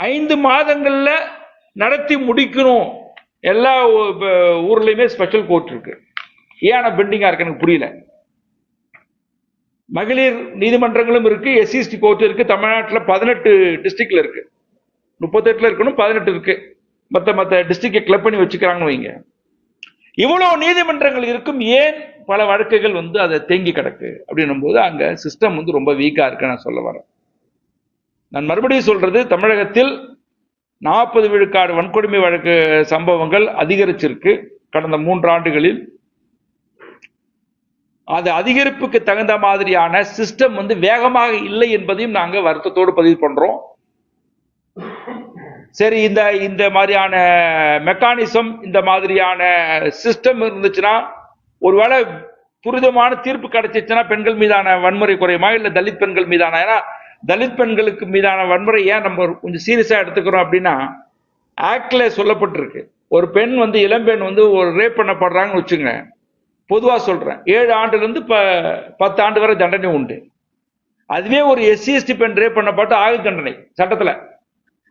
5 மாதங்கள்ல நடத்தி முடிக்கணும். எல்லா ஊர்லயுமே ஸ்பெஷல் கோர்ட் இருக்கு. ஏன் பெண்டிங்கா இருக்கு எனக்கு புரியல. மகளிர் நீதிமன்றங்களும் இருக்கு, எஸ்சிஎஸ்டி கோர்ட் இருக்கு. தமிழ்நாட்டில் 18 டிஸ்ட்ரிக்ட்ல இருக்கு. 38 இருக்கணும், 18 இருக்கு. மற்ற டிஸ்ட்ரிக்டை கிளப் பண்ணி வச்சுக்கிறாங்கன்னு வைங்க. இவ்வளவு நீதிமன்றங்கள் இருக்கும், ஏன் பல வழக்குகள் வந்து அதை தேங்கி கிடக்கு அப்படின்னும் போது அங்க சிஸ்டம் வந்து ரொம்ப வீக்கா இருக்கு நான் சொல்ல வரேன். நான் மறுபடியும் சொல்றது, தமிழகத்தில் 40 விழுக்காடு வன்கொடுமை வழக்கு சம்பவங்கள் அதிகரிச்சிருக்கு கடந்த 3 ஆண்டுகளில். அது அதிகரிப்புக்கு தகுந்த மாதிரியான சிஸ்டம் வந்து வேகமாக இல்லை என்பதையும் நாங்க வருத்தத்தோடு பதிவு பண்றோம். சரி, இந்த மாதிரியான மெக்கானிசம், இந்த மாதிரியான சிஸ்டம் இருந்துச்சுன்னா, ஒருவேளை துரிதமான தீர்ப்பு கிடைச்சிச்சுன்னா பெண்கள் மீதான வன்முறை குறையுமா, இல்ல தலித் பெண்கள் மீதான? ஏன்னா தலித் பெண்களுக்கு மீதான வன்முறை ஏன் நம்ம கொஞ்சம் சீரியஸா எடுத்துக்கிறோம் அப்படின்னா, ஆக்ட்ல சொல்லப்பட்டிருக்கு, ஒரு பெண் வந்து இளம்பெண் வந்து ஒரு ரேப் பண்ணப்படுறாங்கன்னு வச்சுங்க, பொதுவா சொல்றேன், 7 ஆண்டுல இருந்து 10 ஆண்டு வரை தண்டனை உண்டு. அதுவே ஒரு எஸ்சிஎஸ்டி பெண் ரேப் பண்ணப்பட்ட ஆயுள் தண்டனை சட்டத்துல.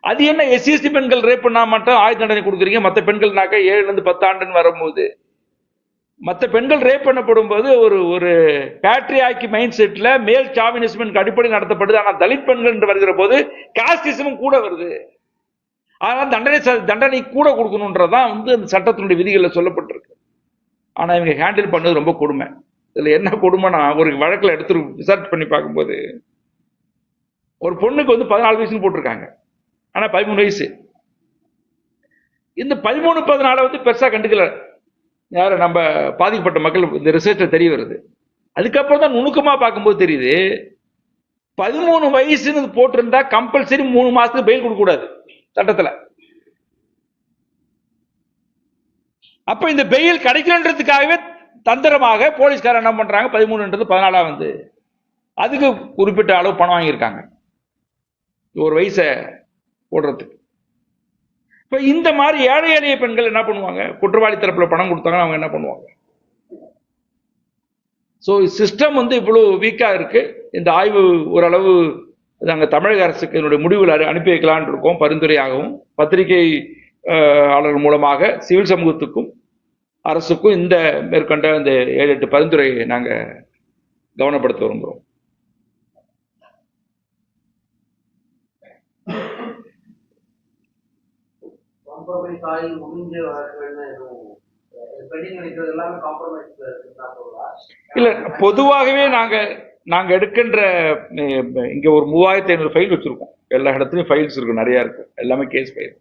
அது என்ன எஸ்சிஎஸ்டி பெண்கள் ரேப் பண்ணா மட்டும் ஆயுள் தண்டனை கொடுக்குறீங்க, மற்ற பெண்கள்னாக்க 7ல இருந்து 10 ஆண்டுன்னு வரும்போது, மற்ற பெண்கள் ரேப் பண்ணப்படும் போது ஒரு பேட்ரியாக்கி மைண்ட் செட்ல மேல் சாவினிசம் அடிப்படை நடத்தப்படுது. ஆனா தலித் பெண்கள் என்று வருகிற போது காஸ்டிசமும் கூட வருது. அதனால தண்டனை கூட கொடுக்கணும்ன்றதான் வந்து அந்த சட்டத்தினுடைய விதிகள்ல சொல்லப்பட்டிருக்கு. ஆனா இவங்க ஹேண்டில் பண்ணது ரொம்ப கொடுமை. இதுல என்ன கொடுமைனா, ஒரு வழக்கில் எடுத்து ரிசர்ச் பண்ணி பார்க்கும்போது ஒரு பொண்ணுக்கு வந்து 14 வயசுன்னு போட்டிருக்காங்க, ஆனா 13 வயசு. இந்த 13-14 வந்து பெருசா கண்டுக்கல யாரு நம்ம பாதிக்கப்பட்ட மக்கள். இந்த ரிசர்ச்ல தெரிய வருது. அதுக்கப்புறம் தான் நுணுக்கமா பார்க்கும்போது தெரியுது, 13 வயசுன்னு போட்டிருந்தா கம்பல்சரி 3 மாசத்துக்கு பெயில் கொடுக்க கூடாது சட்டத்துல. அப்ப இந்த பெயில் கிடைக்கலன்றதுக்காகவே தந்திரமாக போலீஸ்காரர் என்ன பண்றாங்க, 13ன்றது 14 வந்து அதுக்கு குறிப்பிட்ட அளவு பணம் வாங்கியிருக்காங்க ஒரு வயசை போடுறதுக்கு. இப்ப இந்த மாதிரி ஏழை எளிய பெண்கள் என்ன பண்ணுவாங்க, குற்றவாளி தரப்புல பணம் கொடுத்தாங்க, அவங்க என்ன பண்ணுவாங்க? சோ சிஸ்டம் வந்து இவ்வளவு வீக்கா இருக்கு. இந்த ஆய்வு ஓரளவு நாங்கள் தமிழக அரசுக்கு என்னுடைய முடிவுகள் அனுப்பி வைக்கலான் இருக்கோம். பரிந்துரையாகவும் பத்திரிகையாளர்கள் மூலமாக சிவில் சமூகத்துக்கும் அரசுக்கும் இந்த மேற்கொண்ட இந்த 7-8 பரிந்துரையை நாங்க கவனப்படுத்த விரும்புகிறோம். இல்ல, பொதுவாகவே நாங்க எடுக்கின்ற இங்க ஒரு 3500 ஃபைல் வச்சிருக்கோம். எல்லா இடத்துலயும் ஃபைல்ஸ் இருக்கும், நிறைய இருக்கு, எல்லாமே கேஸ் ஃபைல்.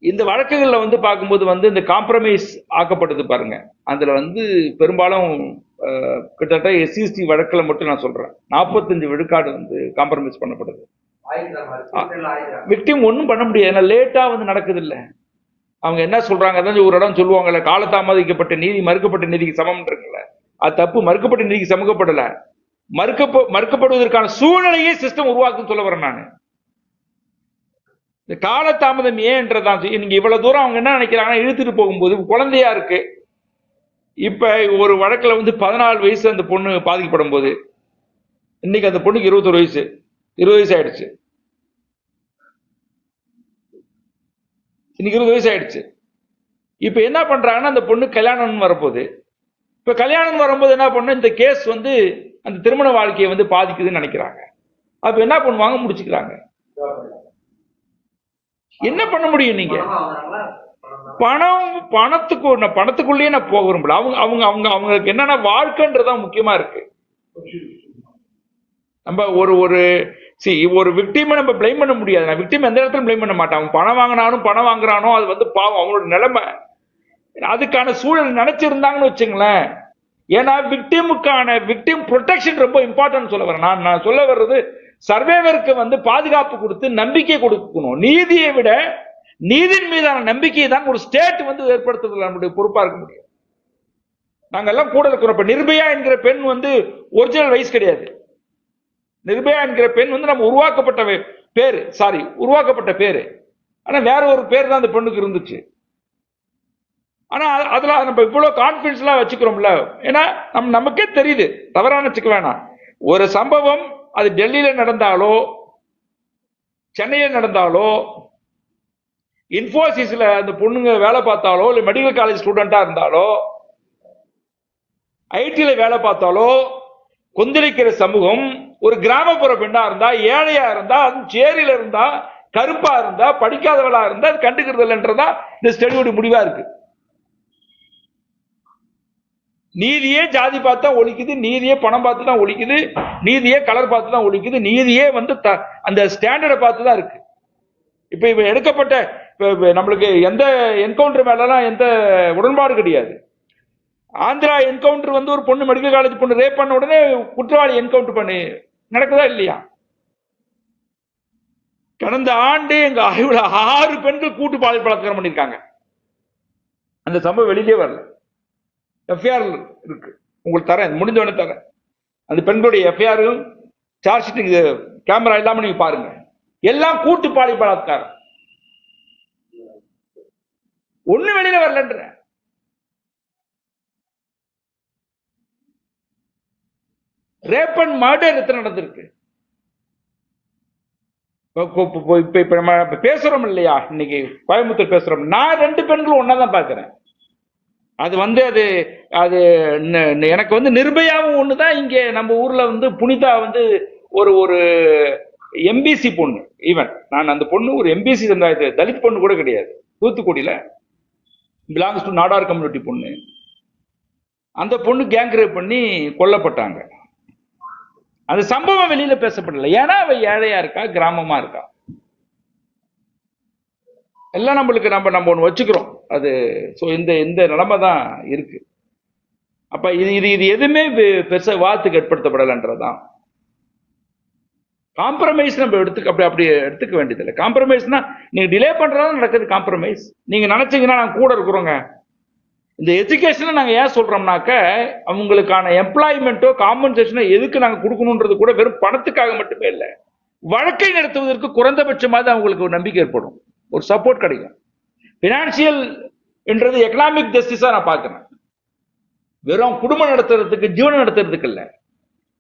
இந்த வழக்குகள்ல வந்து பார்க்கும்போது வந்து இந்த காம்ப்ரமைஸ் ஆக்கப்படுது பாருங்க. அதுல வந்து பெரும்பாலும் கிட்டத்தட்ட எஸ்சிஎஸ்டி வழக்குல மட்டும் நான் சொல்றேன் 45 விழுக்காடு வந்து காம்ப்ரமைஸ் பண்ணப்படுது. விக்டிம் ஒன்றும் பண்ண முடியாது, ஏன்னா லேட்டா வந்து நடக்குது இல்ல. அவங்க என்ன சொல்றாங்க, அதான் ஒரு இடம் சொல்லுவாங்கல்ல, காலதாமதிக்கப்பட்ட நீதி மறுக்கப்பட்ட நீதிக்கு சமம் இருக்குல்ல, அது தப்பு. மறுக்கப்பட்ட நீதிக்கு சமூகப்படல, மறுக்கப்படுவதற்கான சூழ்நிலையை சிஸ்டம் உருவாக்குன்னு சொல்ல வரேன் நான். இந்த காலதாமதம் ஏன்றதான். நீங்க இவ்வளவு தூரம் அவங்க என்ன நினைக்கிறாங்கன்னா, இழுத்துட்டு போகும்போது குழந்தையா இருக்கு. இப்ப ஒரு வழக்குல வந்து 14 வயசு அந்த பொண்ணு பாதிக்கப்படும் போது, இன்னைக்கு அந்த பொண்ணுக்கு 21 வயசு, 20 வயசு ஆயிடுச்சு. இன்னைக்கு 20 வயசு ஆயிடுச்சு. இப்ப என்ன பண்றாங்கன்னா அந்த பொண்ணு கல்யாணம் வரப்போகுது. இப்ப கல்யாணம் வரும்போது என்ன பண்ண இந்த கேஸ் வந்து அந்த திருமண வாழ்க்கையை வந்து பாதிக்குதுன்னு நினைக்கிறாங்க. அப்ப என்ன பண்ணுவாங்க, முடிச்சுக்கிறாங்க. என்ன பண்ண முடியும் நீங்க? பணத்துக்குள்ளேயே நான் போக விரும்பல. அவங்களுக்கு என்னன்னா வாழ்க்கைன்றதான் முக்கியமா இருக்கு. நம்ம ஒரு விக்டிமை நம்ம பிளேம் பண்ண முடியாது. நான் விக்டிம் எந்த இடத்துல பிளேம் பண்ண மாட்டேன். அவன் பணம் வாங்குறானோ அது வந்து பாவம், அவங்களோட நிலைமை. அதுக்கான சூழல் நினைச்சிருந்தாங்கன்னு வச்சுங்களேன். ஏன்னா விக்டிம் ப்ரொடெக்ஷன் ரொம்ப இம்பார்ட்டன்ட் சொல்ல வரேன். நான் சொல்ல வர்றது சர்வேவருக்கு வந்து பாதுகாப்பு கொடுத்து நம்பிக்கை கொடுக்கணும். நீதியை விட நீதியின் மீதான நம்பிக்கையை தான் ஒரு ஸ்டேட் வந்து ஏற்படுத்துறது நம்முடைய பொறுப்பா இருக்க முடியும். நாங்க எல்லாம் கூட இருக்கிறோம். இப்ப நிர்பயா என்கிற பெண் வந்து ஒரிஜினல் வயசு கிடையாது. நிர்பயா என்கிற பெண் வந்து நம்ம உருவாக்கப்பட்ட பேரு. ஆனா வேற ஒரு பேர் தான் அந்த பெண்ணுக்கு இருந்துச்சு. ஆனா அதுல நம்ம இவ்வளவு கான்பிடன்ஸ்லாம் வச்சுக்கிறோம்ல. ஏன்னா நமக்கே தெரியுது, தவறான வச்சுக்க வேணாம். ஒரு சம்பவம் அது டெல்லியில நடந்தாலோ சென்னையில் நடந்தாலோ இன்ஃபோசிஸ்ல அந்த பொண்ணுங்க வேலை பார்த்தாலோ இல்ல மெடிக்கல் காலேஜ் ஸ்டூடெண்டா இருந்தாலோ ஐடில வேலை பார்த்தாலோ கொந்தளிக்கிற சமூகம் ஒரு கிராமப்புற பெண்ணா இருந்தா, ஏழையா இருந்தா, அதுவும் சேரியில இருந்தா, கருப்பா இருந்தா, படிக்காதவளா இருந்தா அது கண்டுக்கிறது இல்லைன்றதா இந்த ஸ்டடியோட முடிவா இருக்கு. நீதியே ஜாதி பார்த்து தான் ஒழிக்குது, நீதியே பணம் பார்த்து தான் ஒழிக்குது, நீதியே கலர் பார்த்து தான் ஒழிக்குது, நீதியே வந்து அந்த ஸ்டாண்டர்டை பார்த்து தான் இருக்கு. இப்ப எடுக்கப்பட்ட நம்மளுக்கு எந்த என்கவுண்டர் மேலாம் எந்த உடன்பாடு கிடையாது. ஆந்திரா என்கவுண்டர் வந்து ஒரு பொண்ணு மெடிக்கல் காலேஜ் பொண்ணு ரேப் பண்ண உடனே குற்றவாளி என்கவுண்டர் பண்ணி நடக்குதா இல்லையா? கடந்த ஆண்டு எங்க ஆய்வுல 6 பெண்கள் கூட்டு பாலியல் பலாத்காரம் பண்ணிருக்காங்க. அந்த சம்பவம் வெளியிலே வரல. எஃப்ஐஆர் இருக்கு, உங்களுக்கு தரேன், முடிஞ்சவனே தரேன். அந்த பெண்களுடைய எஃப்ஐஆர் சார்ஜ் ஷீட் கேமரா இல்லாம நீங்க பாருங்க. எல்லாம் கூட்டு பாலியல் பலாத்காரம். ஒண்ணு வெளியில வரலன்ற. ரேப் அண்ட் மர்டர் எத்தனை நடந்திருக்கு? இப்ப நம்ம பேசுறோம் இல்லையா, இன்னைக்கு கோயம்புத்தூர் பேசுறோம். நான் 2 பெண்களும் ஒன்னாதான் பாக்குறேன். அது வந்து அது எனக்கு வந்து நிர்பயாவும் ஒண்ணுதான். இங்க நம்ம ஊர்ல வந்து புனிதா வந்து ஒரு எம்பிசி பொண்ணு. ஈவன் நான் அந்த பொண்ணு ஒரு எம்பிசி தலித் பொண்ணு கூட கிடையாது. தூத்துக்குடியில பிலாங்ஸ் டு நாடார் கம்யூனிட்டி பொண்ணு. அந்த பொண்ணு கேங் ரேப் பண்ணி கொல்லப்பட்டாங்க. அந்த சம்பவம் வெளியில பேசப்படல. ஏன்னா அவ ஏழையா இருக்கா, கிராமமா இருக்கா. எல்லாம் நம்மளுக்கு நம்ம ஒண்ணு வச்சுக்கிறோம். அது இந்த நிலைமை தான் இருக்கு. அப்ப இது எதுவுமே பெருசா வாத்துக்கு ஏற்படுத்தப்படலன்றதான். காம்ப்ரமைஸ் நம்ம அப்படி எடுத்துக்க வேண்டியதில்லை. காம்ப்ரமைஸ்னா நீங்க டிலே பண்றதா நடக்குது காம்ப்ரமைஸ். நீங்க நினைச்சீங்கன்னா நாங்க கூட இருக்கிறோங்க. இந்த எஜுகேஷனை நாங்க ஏன் சொல்றோம்னாக்க அவங்களுக்கான எம்ப்ளாய்மெண்ட்டோ காம்பன்சேஷனோ எதுக்கு நாங்க கொடுக்கணும்ன்றது கூட வெறும் பணத்துக்காக மட்டுமே இல்லை. வழக்கை நடத்துவதற்கு குறைந்தபட்சமாக அவங்களுக்கு ஒரு நம்பிக்கை ஏற்படும், ஒரு சப்போர்ட் கிடைக்கும். பினான்சியல் என்றது எக்கனாமிக் ஜஸ்டிஸா நான் பார்க்கிறேன். வெறும் குடும்பம் நடத்துறதுக்கு, ஜீவனம் நடத்துறதுக்கு இல்ல.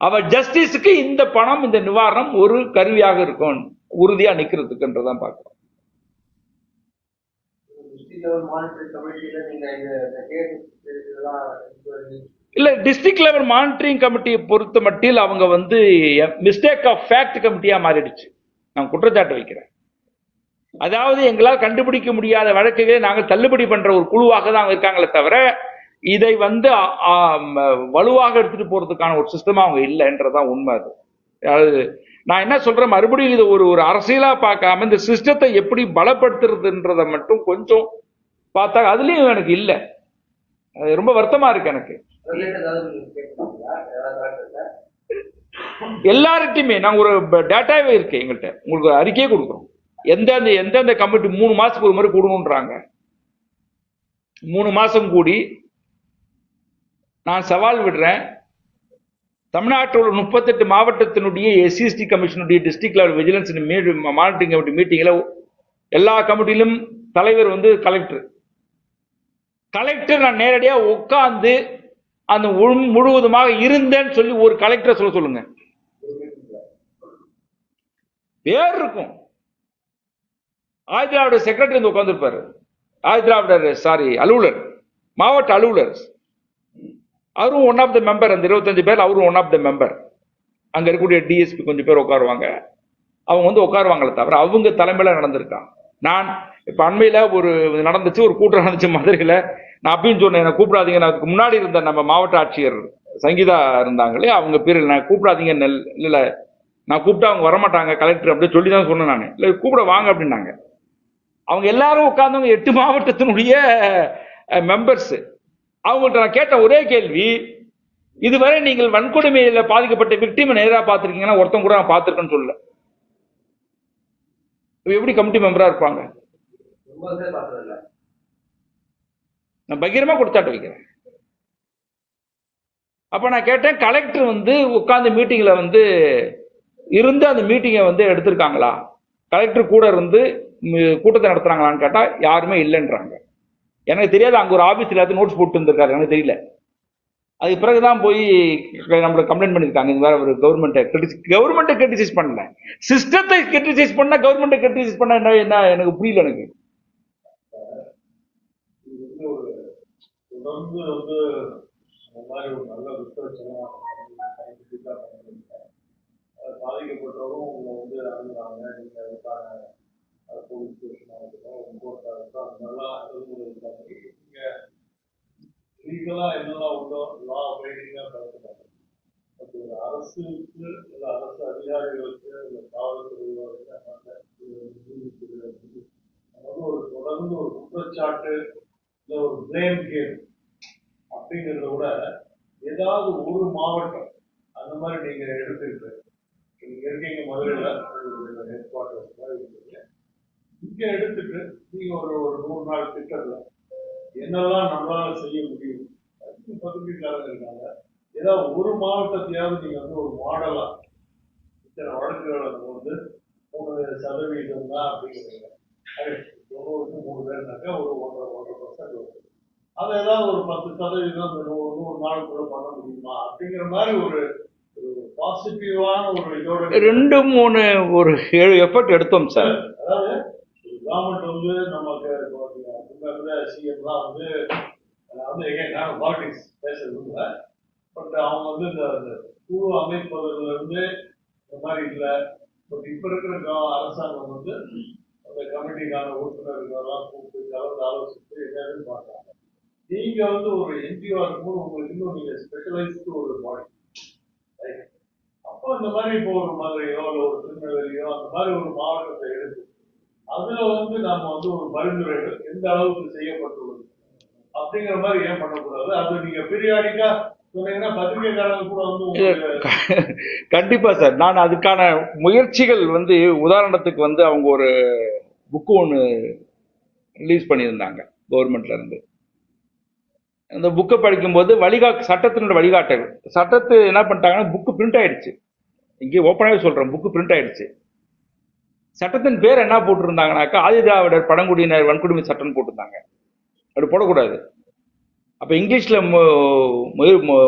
அவ ஜஸ்டிஸுக்கு இந்த பணம், இந்த நிவாரணம் ஒரு கருவியாக இருக்கும், உறுதியா நிக்கிறதுக்குன்றதான் பார்க்கிறோம். இல்ல, டிஸ்ட்ரிக்ட் லெவல் மானிட்டரிங் கமிட்டியை பொறுத்த மட்டில் அவங்க வந்து மிஸ்டேக் ஆஃப் ஃபேக்ட் கமிட்டியா மாறிடுச்சு. நான் குற்றச்சாட்டு வைக்கிறேன். அதாவது எங்களால் கண்டுபிடிக்க முடியாத வழக்குகளை நாங்கள் தள்ளுபடி பண்ற ஒரு குழுவாக தான் இருக்காங்களே தவிர இதை வந்து வலுவாக எடுத்துட்டு போறதுக்கான ஒரு சிஸ்டமா அவங்க இல்லைன்றதான் உண்மை. அது நான் என்ன சொல்றேன், மறுபடியும் இது ஒரு அரசியலா பார்க்காம இந்த சிஸ்டத்தை எப்படி பலப்படுத்துறதுன்றத மட்டும் கொஞ்சம் பார்த்தா அதுலயும் எனக்கு இல்லை. அது ரொம்ப வருத்தமா இருக்கு எனக்கு. எல்லார்கிட்டையுமே நாங்க ஒரு டேட்டாவே இருக்கு எங்கள்கிட்ட, உங்களுக்கு அறிக்கையே கொடுக்குறோம். எந்தெந்த கமிட்டி 3 மாசத்துக்கு ஒரு மாதிரி கூடணும்ன்றாங்க. 3 மாசம் கூடி நான் சவால் விடுறேன். தமிழ்நாட்டோட 38 மாவட்டத்தினுடைய SCST கமிஷனுடைய district level vigilance monitoring committee மீட்டிங்ல எல்லா கமிட்டியிலும் தலைவர் வந்து கலெக்டர். நான் நேரடியா உட்கார்ந்து அந்த முழுவதுமாக இருந்தேன்னு சொல்லி ஒரு கலெக்டரை சொல்லுங்க. பேர் இருக்கும். ஆயுதோட செக்ரட்டரி வந்து உட்கார்ந்து இருப்பாரு. ஆதிதிராவிடர் அலுவலர், மாவட்ட அலுவலர், அவரும் ஒன் ஆஃப் த மெம்பர். அந்த 25 பேர் அவரும் ஒன் ஆஃப் த மெம்பர். அங்க இருக்கக்கூடிய டிஎஸ்பி கொஞ்சம் பேர் உட்காருவாங்க. அவங்க வந்து உட்காருவாங்களே தவிர அவங்க தலைமையில நடந்திருக்கான். நான் இப்ப அண்மையில ஒரு நடந்துச்சு, ஒரு கூட்டம் நடந்துச்சு மதுரையில. நான் அப்பயும் சொன்னேன், என்ன கூப்பிடாதீங்க. அதுக்கு முன்னாடி இருந்த நம்ம மாவட்ட ஆட்சியர் சங்கீதா இருந்தாங்களே, அவங்க பேர் நான் கூப்பிடாதீங்க. இல்ல நான் கூப்பிட்டா அவங்க வரமாட்டாங்க கலெக்டர் அப்படி சொல்லி தான் சொன்னேன். நான் இல்லை கூப்பிட வாங்க அப்படின்னாங்க. அவங்க எல்லாரும் உட்கார்ந்தவங்க 8 மாவட்டத்தினுடைய மெம்பர்ஸ். அவங்கள்ட்ட நான் கேட்ட ஒரே கேள்வி, இதுவரை நீங்கள் வன்கொடுமையில பாதிக்கப்பட்ட விக்டிமை நேரா பார்த்திருக்கீங்கன்னா ஒருத்தன் கூட நான் பார்த்திருக்கேன்னு சொல்லல. எப்படி கமிட்டி மெம்பரா இருப்பாங்க? நான் பகிரமா கொடுத்தாட்டு வைக்கிறேன். அப்ப நான் கேட்டேன், கலெக்டர் வந்து உட்கார்ந்து மீட்டிங்ல வந்து இருந்து அந்த மீட்டிங்கை வந்து எடுத்திருக்காங்களா, கலெக்டர் கூட இருந்து கூட்டத்தை நடத்துறாங்களான்னு கேட்டா யாருமே இல்லைன்றாங்க. எனக்கு தெரியாது, அங்க ஒரு ஆபீஸ் எல்லாத்தையும் நோட்ஸ் போட்டு இருந்திருக்காரு, எனக்கு தெரியல. அதுக்கு பிறகுதான் போய் நம்மளுக்கு கம்ப்ளைண்ட் பண்ணிருக்காங்க. இந்த மாதிரி ஒரு கவர்மெண்ட்டை கிரிட்டிசைஸ் பண்ணல, சிஸ்டத்தை கிரிட்டிசைஸ் பண்ணா கவர்மெண்ட்டை கிரிட்டிசைஸ் பண்ண என்ன எனக்கு புரியல. எனக்கு தொடர்ந்து வந்து அந்த மாதிரி ஒரு நல்ல ரிசர்ச் எல்லாம் பாதிக்கப்பட்டவரும் உங்களை வந்து அணுகுறாங்க. நீங்க அதுக்கான போலீஸ் ஸ்டேஷனாக இருக்கட்டும், ரிப்போர்ட்டாக இருக்கட்டும், அது நல்லா அணுகுமுறை நீங்க லீகலா என்னெல்லாம் உண்டோ லா அப்ரைடிங்காக நடத்துறாங்க. பட் ஒரு அரசுக்கு இல்லை அரசு அதிகாரிகளுக்கு இல்லை காவல்துறையினருக்கு ஒரு தொடர்ந்து ஒரு குற்றச்சாட்டு இல்லை ஒரு பிளேம் கேம் அப்படிங்கிறத விட ஏதாவது ஒரு மாவட்டம் அந்த மாதிரி நீங்க எடுத்துக்கிட்டு நீங்க இருக்கீங்க மதுரையில ஹெட் குவார்டர்ஸ் மாதிரி இருக்கீங்க, இங்க எடுத்துட்டு நீங்க ஒரு 100 நாள் திட்டத்துல என்னெல்லாம் நம்மளால செய்ய முடியும் பத்திரிகைக்காரங்க இருக்காங்க, ஏதாவது ஒரு மாவட்டத்தையாவது நீங்க வந்து ஒரு மாடலா இத்தனை வழக்குகளை வந்து 3% தான் அப்படிங்கிறீங்க. 3 பேர்னாக்கா ஒரு 1.5% வருது. அதை ஏதாவது ஒரு 10% 100 நாளுக்குள்ள பண்ண முடியுமா அப்படிங்கிற மாதிரி ஒரு பாசிட்டிவான ஒரு இதோட 2-3 ஒரு 7 எஃபர்ட் எடுத்தோம் சார். அதாவது கவர்மெண்ட் வந்து நமக்கு சிஎம்லாம் வந்து பாலிடிக்ஸ் பேசுறது இல்லை. பட் அவங்க வந்து இந்த குழு அமைப்பதுல இருந்து இந்த மாதிரி இல்லை. பட் இப்ப இருக்கிற அரசாங்கம் வந்து அந்த கமிட்டிக்கான உறுப்பினர்களெல்லாம் கூப்பிட்டு கலந்து ஆலோசித்து என்னன்னு பார்த்தாங்க. நீங்க வந்து ஒரு என்ஜிஓ இருக்கும்போது உங்களுக்கு இன்னும் நீங்க ஸ்பெஷலைஸ்டு ஒரு பாடி. அப்போ இந்த மாதிரி இப்போ ஒரு மதுரையோ இல்லை ஒரு திருநெல்வேலியோ அந்த மாதிரி ஒரு மாவட்டத்தை எடுத்து அதுல வந்து நாம வந்து ஒரு பரிந்துரைகள் எந்த அளவுக்கு செய்யப்பட்டுள்ளது அப்படிங்கிற மாதிரி ஏன் பண்ணக்கூடாது? அது நீங்க பீரியாடிக்கா சொன்னீங்கன்னா பத்திரிகைக்காரங்க கூட வந்து கண்டிப்பா சார். நான் அதுக்கான முயற்சிகள் வந்து உதாரணத்துக்கு வந்து அவங்க ஒரு புக்கு ஒன்று ரிலீஸ் பண்ணியிருந்தாங்க கவர்மெண்ட்ல இருந்து. அந்த புக்கை படிக்கும்போது சட்டத்தினுடைய வழிகாட்டல் சட்டத்தை என்ன பண்ணிட்டாங்கன்னா புக்கு பிரிண்ட் ஆயிடுச்சு. இங்கே ஓப்பனாகவே சொல்றேன், புக்கு பிரிண்ட் ஆயிடுச்சு. சட்டத்தின் பேர் என்ன போட்டிருந்தாங்கனாக்கா ஆதிதிராவிடர் பழங்குடியினர் வன்கொடுமை சட்டம் போட்டிருந்தாங்க. அப்படி போடக்கூடாது. அப்ப இங்கிலீஷ்ல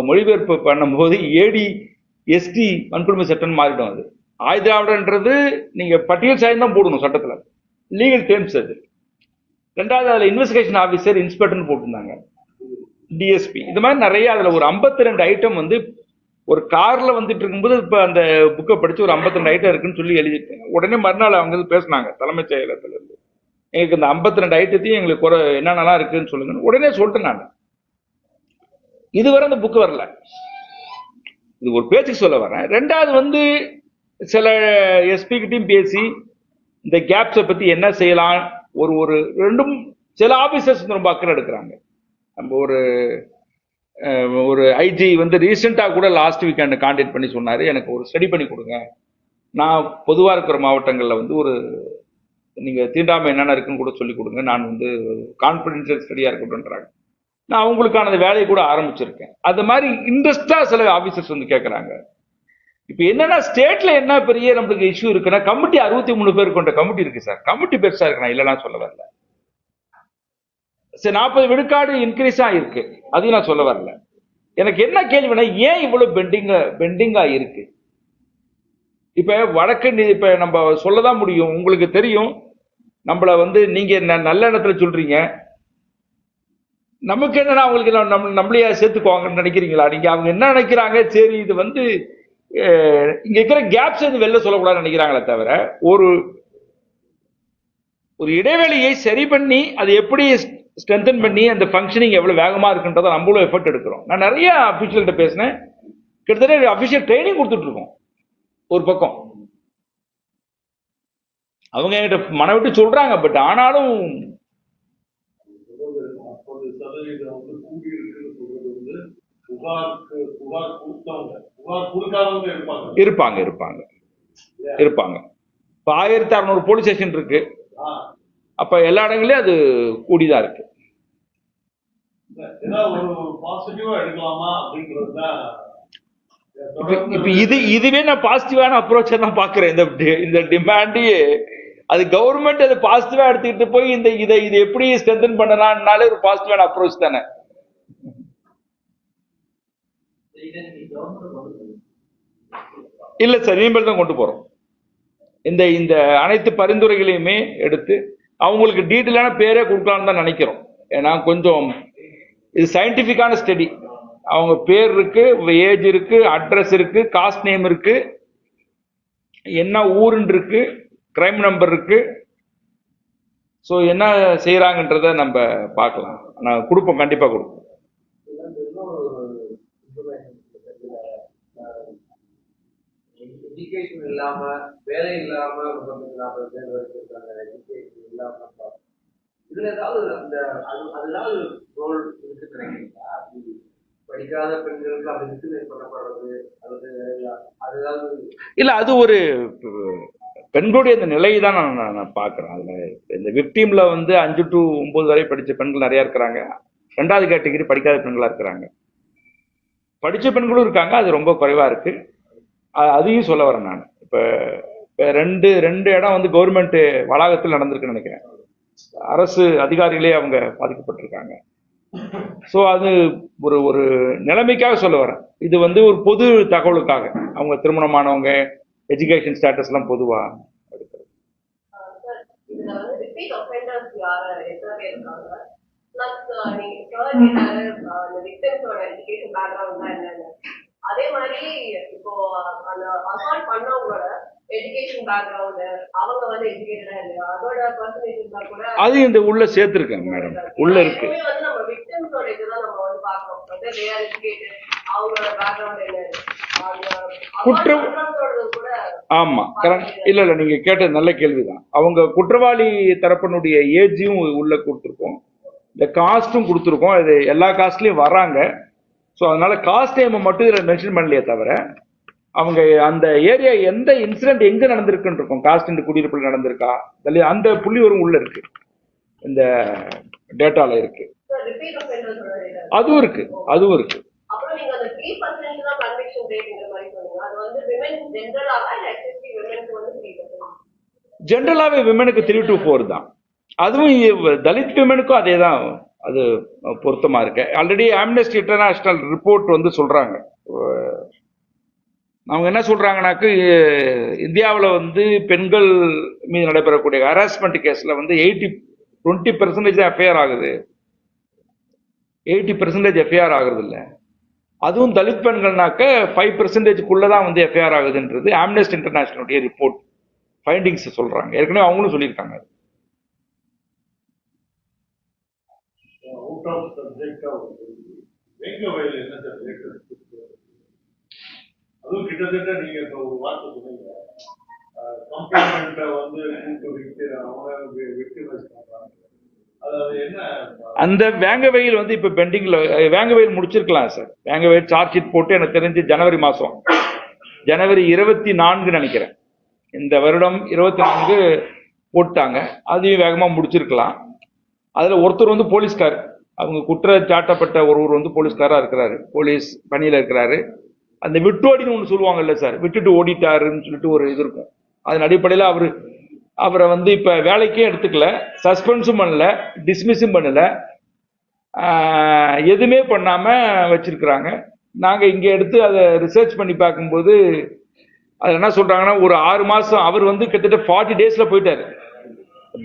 மொழிபெயர்ப்பு பண்ணும்போது AD/ST வன்கொடுமை சட்டம் மாறிடும். அது ஆதிதிராவிடன்றது நீங்க பட்டியல் சாயம் தான் போடணும் சட்டத்துல, லீகல் டேர்ம்ஸ் அது. ரெண்டாவது அதுல இன்வெஸ்டிகேஷன் ஆபீசர் இன்ஸ்பெக்டர்னு போட்டிருந்தாங்க, டிஎஸ்பி. இந்த மாதிரி நிறைய அதுல ஒரு 52 ஐட்டம் வந்து ஒரு கார்ல வந்துட்டு இருக்கும்போது இப்ப அந்த புக்கை படிச்சு ஒரு 52 ஐட்டம் இருக்குன்னு சொல்லி எழுதிட்டேன். உடனே மறுநாள் அவங்க பேசினாங்க தலைமைச் செயலகத்துல இருந்து, எங்களுக்கு இந்த 52 ஐட்டத்தையும் எங்களுக்கு என்னென்னலாம் இருக்குன்னு சொல்லுங்க. உடனே சொல்லிட்டேன் நான். இதுவரை அந்த புக்கு வரல, இது ஒரு பேச்சுக்கு சொல்ல வரேன். ரெண்டாவது வந்து சில எஸ்பி கிட்டையும் பேசி இந்த கேப்ஸை பத்தி என்ன செய்யலாம் ஒரு ரெண்டும் சில ஆபீசர்ஸ் ரொம்ப அக்கறை எடுக்கிறாங்க. நம்ம ஒரு ஐஜி வந்து ரீசெண்டா கூட லாஸ்ட் வீக்கெண்ட் கான்டாக்ட் பண்ணி சொன்னாரு, எனக்கு ஒரு ஸ்டடி பண்ணி கொடுங்க, நான் பொதுவாக இருக்கிற மாவட்டங்கள்ல வந்து நீங்க தீண்டாமை என்னென்ன இருக்குன்னு கூட சொல்லி கொடுங்க, நான் வந்து கான்பிடென்ஷியல் ஸ்டடியா இருக்கட்டும்ன்றாங்க. நான் அவங்களுக்கான வேலையை கூட ஆரம்பிச்சிருக்கேன். அது மாதிரி இன்ட்ரெஸ்டா சில ஆபீசர்ஸ் வந்து கேட்கறாங்க. இப்ப என்னன்னா ஸ்டேட்ல என்ன பெரிய நம்மளுக்கு இஷ்யூ இருக்குன்னா, கமிட்டி 63 பேர் கொண்ட கமிட்டி இருக்கு சார். கமிட்டி பெருசா இருக்கு, நான் இல்லைன்னா சொல்ல வரல. சரி, 40 விழுக்காடு இன்க்ரீஸ் ஆயிருக்கு, அதையும் நான் சொல்ல வரல. எனக்கு என்ன கேள்வினா, ஏன் இவ்வளவு பெண்டிங்கா இருக்கு? இப்ப வழக்கு இப்ப நம்ம சொல்லதான் முடியும். உங்களுக்கு தெரியும், நம்மள வந்து நீங்க நல்ல இடத்துல சொல்றீங்க, நமக்கு என்னன்னா அவங்களுக்கு நம்மளையா சேர்த்துக்குவாங்கன்னு நினைக்கிறீங்களா நீங்க? அவங்க என்ன நினைக்கிறாங்க, சரி இது வந்து இங்க இருக்கிற கேப்ஸ் வந்து வெளில சொல்லக்கூடாதுன்னு நினைக்கிறாங்களே தவிர, ஒரு ஒரு இடைவெளியை சரி பண்ணி அதை எப்படி ஸ்ட்ரென்தன் பண்ணி அந்த ஃபங்க்ஷனிங் எவ்வளவு வேகமா இருக்குன்றதை நம்மளும் எஃபர்ட் எடுக்கிறோம். நான் நிறைய அபிஷியல்கிட்ட பேசினேன், கிட்டத்தட்ட அபிஷியல் ட்ரைனிங் கொடுத்துட்டு இருக்கோம். ஒரு பக்கம் அவங்க என்கிட்ட மனவிட்டு சொல்றாங்க, பட் ஆனாலும் 50% வந்து கூடி இருக்குன்னு சொல்றது வந்து புகார் கொடுத்தவங்க, புகார் கொடுக்காதவங்க இருப்பாங்க. இப்ப 1600 போலீஸ் ஸ்டேஷன் இருக்கு. அப்ப எல்லா இடங்களையும் அது கூடிதான் இருக்கு. ஒரு பாசிட்டிவா எடுக்கலாமா அப்படிங்கிறதுதான். இப்ப இதுவே நான் பாசிட்டிவான அப்ரோச்சா தான் பாக்குறேன். இந்த டிமாண்ட் அது கவர்மெண்ட் அது பாசிட்டிவா எடுத்துக்கிட்டு போய் இதை எப்படி ஸ்ட்ரென்தன் பண்ணலாம்னாலே ஒரு பாசிட்டிவான அப்ரோச் தானே. இல்ல சார், இனிமேல் தான் கொண்டு போறோம். இந்த அனைத்து பரிந்துரைகளையுமே எடுத்து அவங்களுக்கு டீட்டெயிலான பேரே கொடுக்கலாம்னு தான் நினைக்கிறோம். ஏன்னா கொஞ்சம் இது சயின்டிபிக்கான ஸ்டடி. அவங்க பேர் இருக்கு, ஏஜ் இருக்கு, அட்ரஸ் இருக்கு, காஸ்ட் நேம் இருக்கு, என்ன ஊருன்னு இருக்கு, கிரைம் நம்பர் இருக்கு. ஸோ என்ன செய்யறாங்கன்றத நம்ம பார்க்கலாம். நான் கொடுப்போம், கண்டிப்பா கொடுப்போம். எஜுகேஷன் இல்லாம, வேலை இல்லாம 40 பேர் வச்சிருக்காங்க. எஜுகேஷன் இல்லாம இதுல ஏதாவது அதனால ரோல் இருக்குன்னு நினைக்கிறீங்களா? படிக்காத பெண்களுக்கு அப்படி டிஸ்கிரிமினேட் பண்ணப்படுறது அது இல்ல, அது ஒரு பெண்களுடைய இந்த நிலையை தான் நான் பார்க்குறேன். அதில் இந்த விக்டீமில் வந்து 5 to 9 வரை படித்த பெண்கள் நிறையா இருக்கிறாங்க. 2வது கேட்டகரி படிக்காத பெண்களாக இருக்கிறாங்க. படித்த பெண்களும் இருக்காங்க, அது ரொம்ப குறைவாக இருக்குது. அதையும் சொல்ல வரேன் நான். இப்போ ரெண்டு இடம் வந்து கவர்மெண்ட் வளாகத்தில் நடந்திருக்குன்னு நினைக்கிறேன். அரசு அதிகாரிகளே அவங்க பாதிக்கப்பட்டிருக்காங்க. ஸோ அது ஒரு நிலைமைக்காக சொல்ல வரேன். இது வந்து ஒரு பொது தகவலுக்காக, அவங்க திருமணமானவங்க, எஜுகேஷன் ஸ்டேட்டஸ் எல்லாம் பொதுவா எடுக்கிறது. அதே மாதிரி இப்போ அந்த அசால்ட் பண்ணவங்களோட எஜுகேஷன் பேக்ரவுண்ட், அவங்க வந்து எஜுகேட்டடா இல்லையா, அதோட பர்சன்டேஜ் கூட அது இந்த உள்ள சேர்த்திருக்கேன் மேடம். உள்ள இருக்கு. வந்து நம்ம விக்டிம்ஸோட இதுதான் நம்ம வந்து பார்க்கணும். வந்து தே ஆர் எஜுகேட்டட், அவங்களோட பேக்ரவுண்ட் என்ன, குற்றம் கூட. ஆமா, கரெக்ட். இல்ல நீங்க கேட்டது நல்ல கேள்விதான். அவங்க குற்றவாளி தரப்பினுடைய ஏஜையும் உள்ள கொடுத்துருக்கோம், இந்த காஸ்டும் கொடுத்துருக்கோம். இது எல்லா காஸ்ட்லயும் வராங்க. ஸோ அதனால காஸ்ட் டைம் மட்டும் இதில் மென்ஷன் பண்ணலையே தவிர, அவங்க அந்த ஏரியா எந்த இன்சிடென்ட் எங்க நடந்திருக்குன்னு இருக்கும், காஸ்ட் இந்த குடியிருப்பில் நடந்திருக்கா, அந்த புள்ளி வரும் உள்ள இருக்கு, இந்த டேட்டால இருக்கு. அதுவும் இருக்கு. ஜென்ரலாவே விமனுக்கு 3 to 4 தான். அதுவும் தலித் விமனுக்கும் அதே தான், அது பொருத்தமா இருக்கு. ஆல்ரெடி ஆம்னஸ்டி இன்டர்நேஷனல் ரிப்போர்ட் வந்து சொல்றாங்க. அவங்க என்ன சொல்றாங்கன்னாக்கு, இந்தியாவில் வந்து பெண்கள் மீது நடைபெறக்கூடிய ஹராஸ்மெண்ட் கேஸ்ல வந்து 20% எஃப்ஐஆர் ஆகுது. 80% எஃப்ஐஆர் ஆகுறது இல்லை. அதுவும் தலித் பெண்கள்னாக்க 5% தான் வந்து எஃப்ஐஆர் ஆகுதுன்றது ஆம்னஸ்டி இன்டர்நேஷனலுடைய ரிப்போர்ட் ஃபைண்டிங்ஸ் சொல்றாங்க. ஏற்கனவே அவங்களும் சொல்லியிருக்காங்க. அதுவும் கிட்டத்தட்ட நீங்க இப்ப ஒரு வார்த்தை சொன்னீங்க, கம்ப்ளைண்ட்டை வந்து அதாவது என்ன, அந்த வேங்கவெயில் வந்து இப்ப பெண்டிங்ல, வேங்கவெயில் முடிச்சிருக்கலாம் சார். வேங்கவெயில் சார்ஜ் ஷீட் போட்டு எனக்கு தெரிஞ்சு ஜனவரி 24 நினைக்கிறேன், இந்த வருடம் 24 போட்டாங்க. அதையும் வேகமா முடிச்சிருக்கலாம். அதுல ஒருத்தர் வந்து போலீஸ்கார், அவங்க குற்றச்சாட்டப்பட்ட ஒருவர் வந்து போலீஸ்காரா இருக்கிறாரு, போலீஸ் பணியில இருக்கிறாரு. அந்த விட்டோடின்னு ஒன்று சொல்லுவாங்கல்ல சார், விட்டுட்டு ஓடிட்டாருன்னு சொல்லிட்டு ஒரு இது இருக்கும். அதன் அடிப்படையில் அவரை வந்து இப்போ வேலைக்கே எடுத்துக்கல, சஸ்பென்ஸும் பண்ணல, டிஸ்மிஸும் பண்ணல, எதுவுமே பண்ணாமல் வச்சிருக்கிறாங்க. நாங்கள் இங்கே எடுத்து அதை ரிசர்ச் பண்ணி பார்க்கும்போது அதில் என்ன சொல்கிறாங்கன்னா, ஒரு 6 மாதம் அவர் வந்து கிட்டத்தட்ட 40 days போயிட்டார்.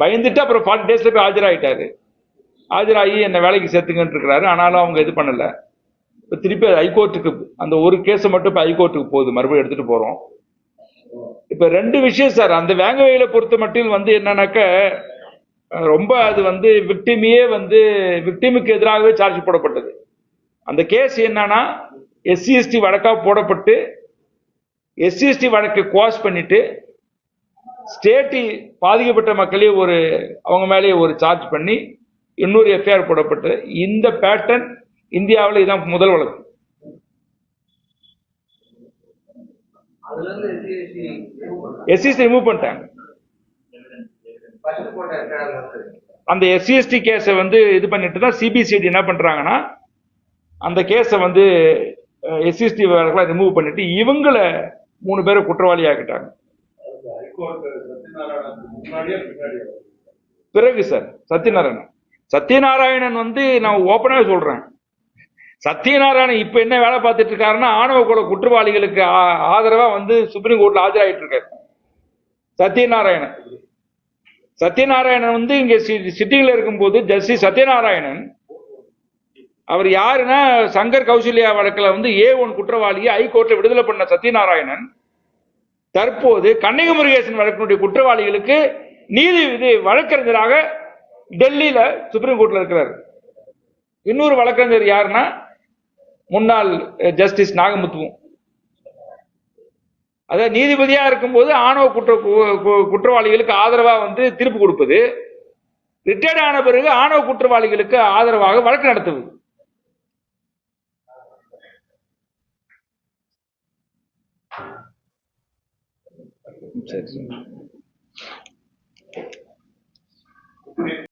பயந்துட்டு அப்புறம் 40 டேஸ்ல போய் ஆஜராயிட்டாரு. ஆஜராகி என்ன வேலைக்கு சேர்த்துங்கன்னு இருக்கிறாரு. ஆனாலும் அவங்க இது பண்ணல. இப்போ திருப்பி ஹைகோர்ட்டுக்கு அந்த ஒரு கேஸை மட்டும் இப்போ ஹைகோர்ட்டுக்கு போகுது, மறுபடியும் எடுத்துட்டு போறோம். இப்ப 2 விஷயம் சார். அந்த வேங்கவையில பொறுத்த மட்டும் என்னன்னாக்க ரொம்ப அது விக்டிமுக்கு எதிராகவே சார்ஜ் போடப்பட்டது. அந்த கேஸ் என்னன்னா SC/ST வழக்கா போடப்பட்டு SC/ST வழக்கை குவாஷ் பண்ணிட்டு ஸ்டேட் பாதிக்கப்பட்ட மக்களே அவங்க மேலே ஒரு சார்ஜ் பண்ணி இன்னொரு எஃப்ஐஆர் போடப்பட்டு, இந்த பேட்டர்ன் இந்தியாவில் இதான் முதல் வழக்கு. அதுல இருந்து SC/ST ரிமூவ் பண்ணிட்டாங்க. ஃபர்ஸ்ட் போட்ட எஃப்ஐஆர்ல இருந்து அந்த SC/ST கேஸை இது பண்ணிட்டு தான் CBCID என்ன பண்றாங்கன்னா அந்த கேஸை SC/ST வழக்கெல்லாம் ரிமூவ் பண்ணிட்டு இவங்கள 3 பேரை குற்றவாளி ஆக்கிட்டாங்க. ஹைகோர்ட் சத்யநாராயணனுக்கு முன்னாடியே பின்னாடியே பிறகு சார் சத்யநாராயணன் நான் ஓப்பனாக சொல்றேன், சத்யநாராயணன் இப்ப என்ன வேலை பார்த்துட்டு இருக்காருன்னா ஆணவ கொலை குற்றவாளிகளுக்கு ஆதரவா சுப்ரீம் கோர்ட்ல ஆஜராயிட்டு இருக்காரு. சத்யநாராயணன் இங்க சிட்டிங்ல இருக்கும்போது ஜஸ்டிஸ் சத்யநாராயணன் அவர் யாருன்னா சங்கர் கௌசல்யா வழக்குல A1 குற்றவாளியை ஹைகோர்ட்ல விடுதலை பண்ண சத்யநாராயணன் தற்போது கன்னிக முருகேசன் வழக்கினுடைய குற்றவாளிகளுக்கு நீதி வழக்கறிஞராக டெல்லியில சுப்ரீம் கோர்ட்ல இருக்கிறார். இன்னொரு வழக்கறிஞர் யாருன்னா முன்னாள் ஜஸ்டிஸ் நாகமுத்துவும். அதாவது நீதிபதியா இருக்கும்போது ஆணவ குற்றவாளிகளுக்கு ஆதரவா தீர்ப்பு கொடுப்பது, ரிட்டையர்ட் ஆன பிறகு ஆணவ குற்றவாளிகளுக்கு ஆதரவாக வழக்கு நடத்துவது. சரி.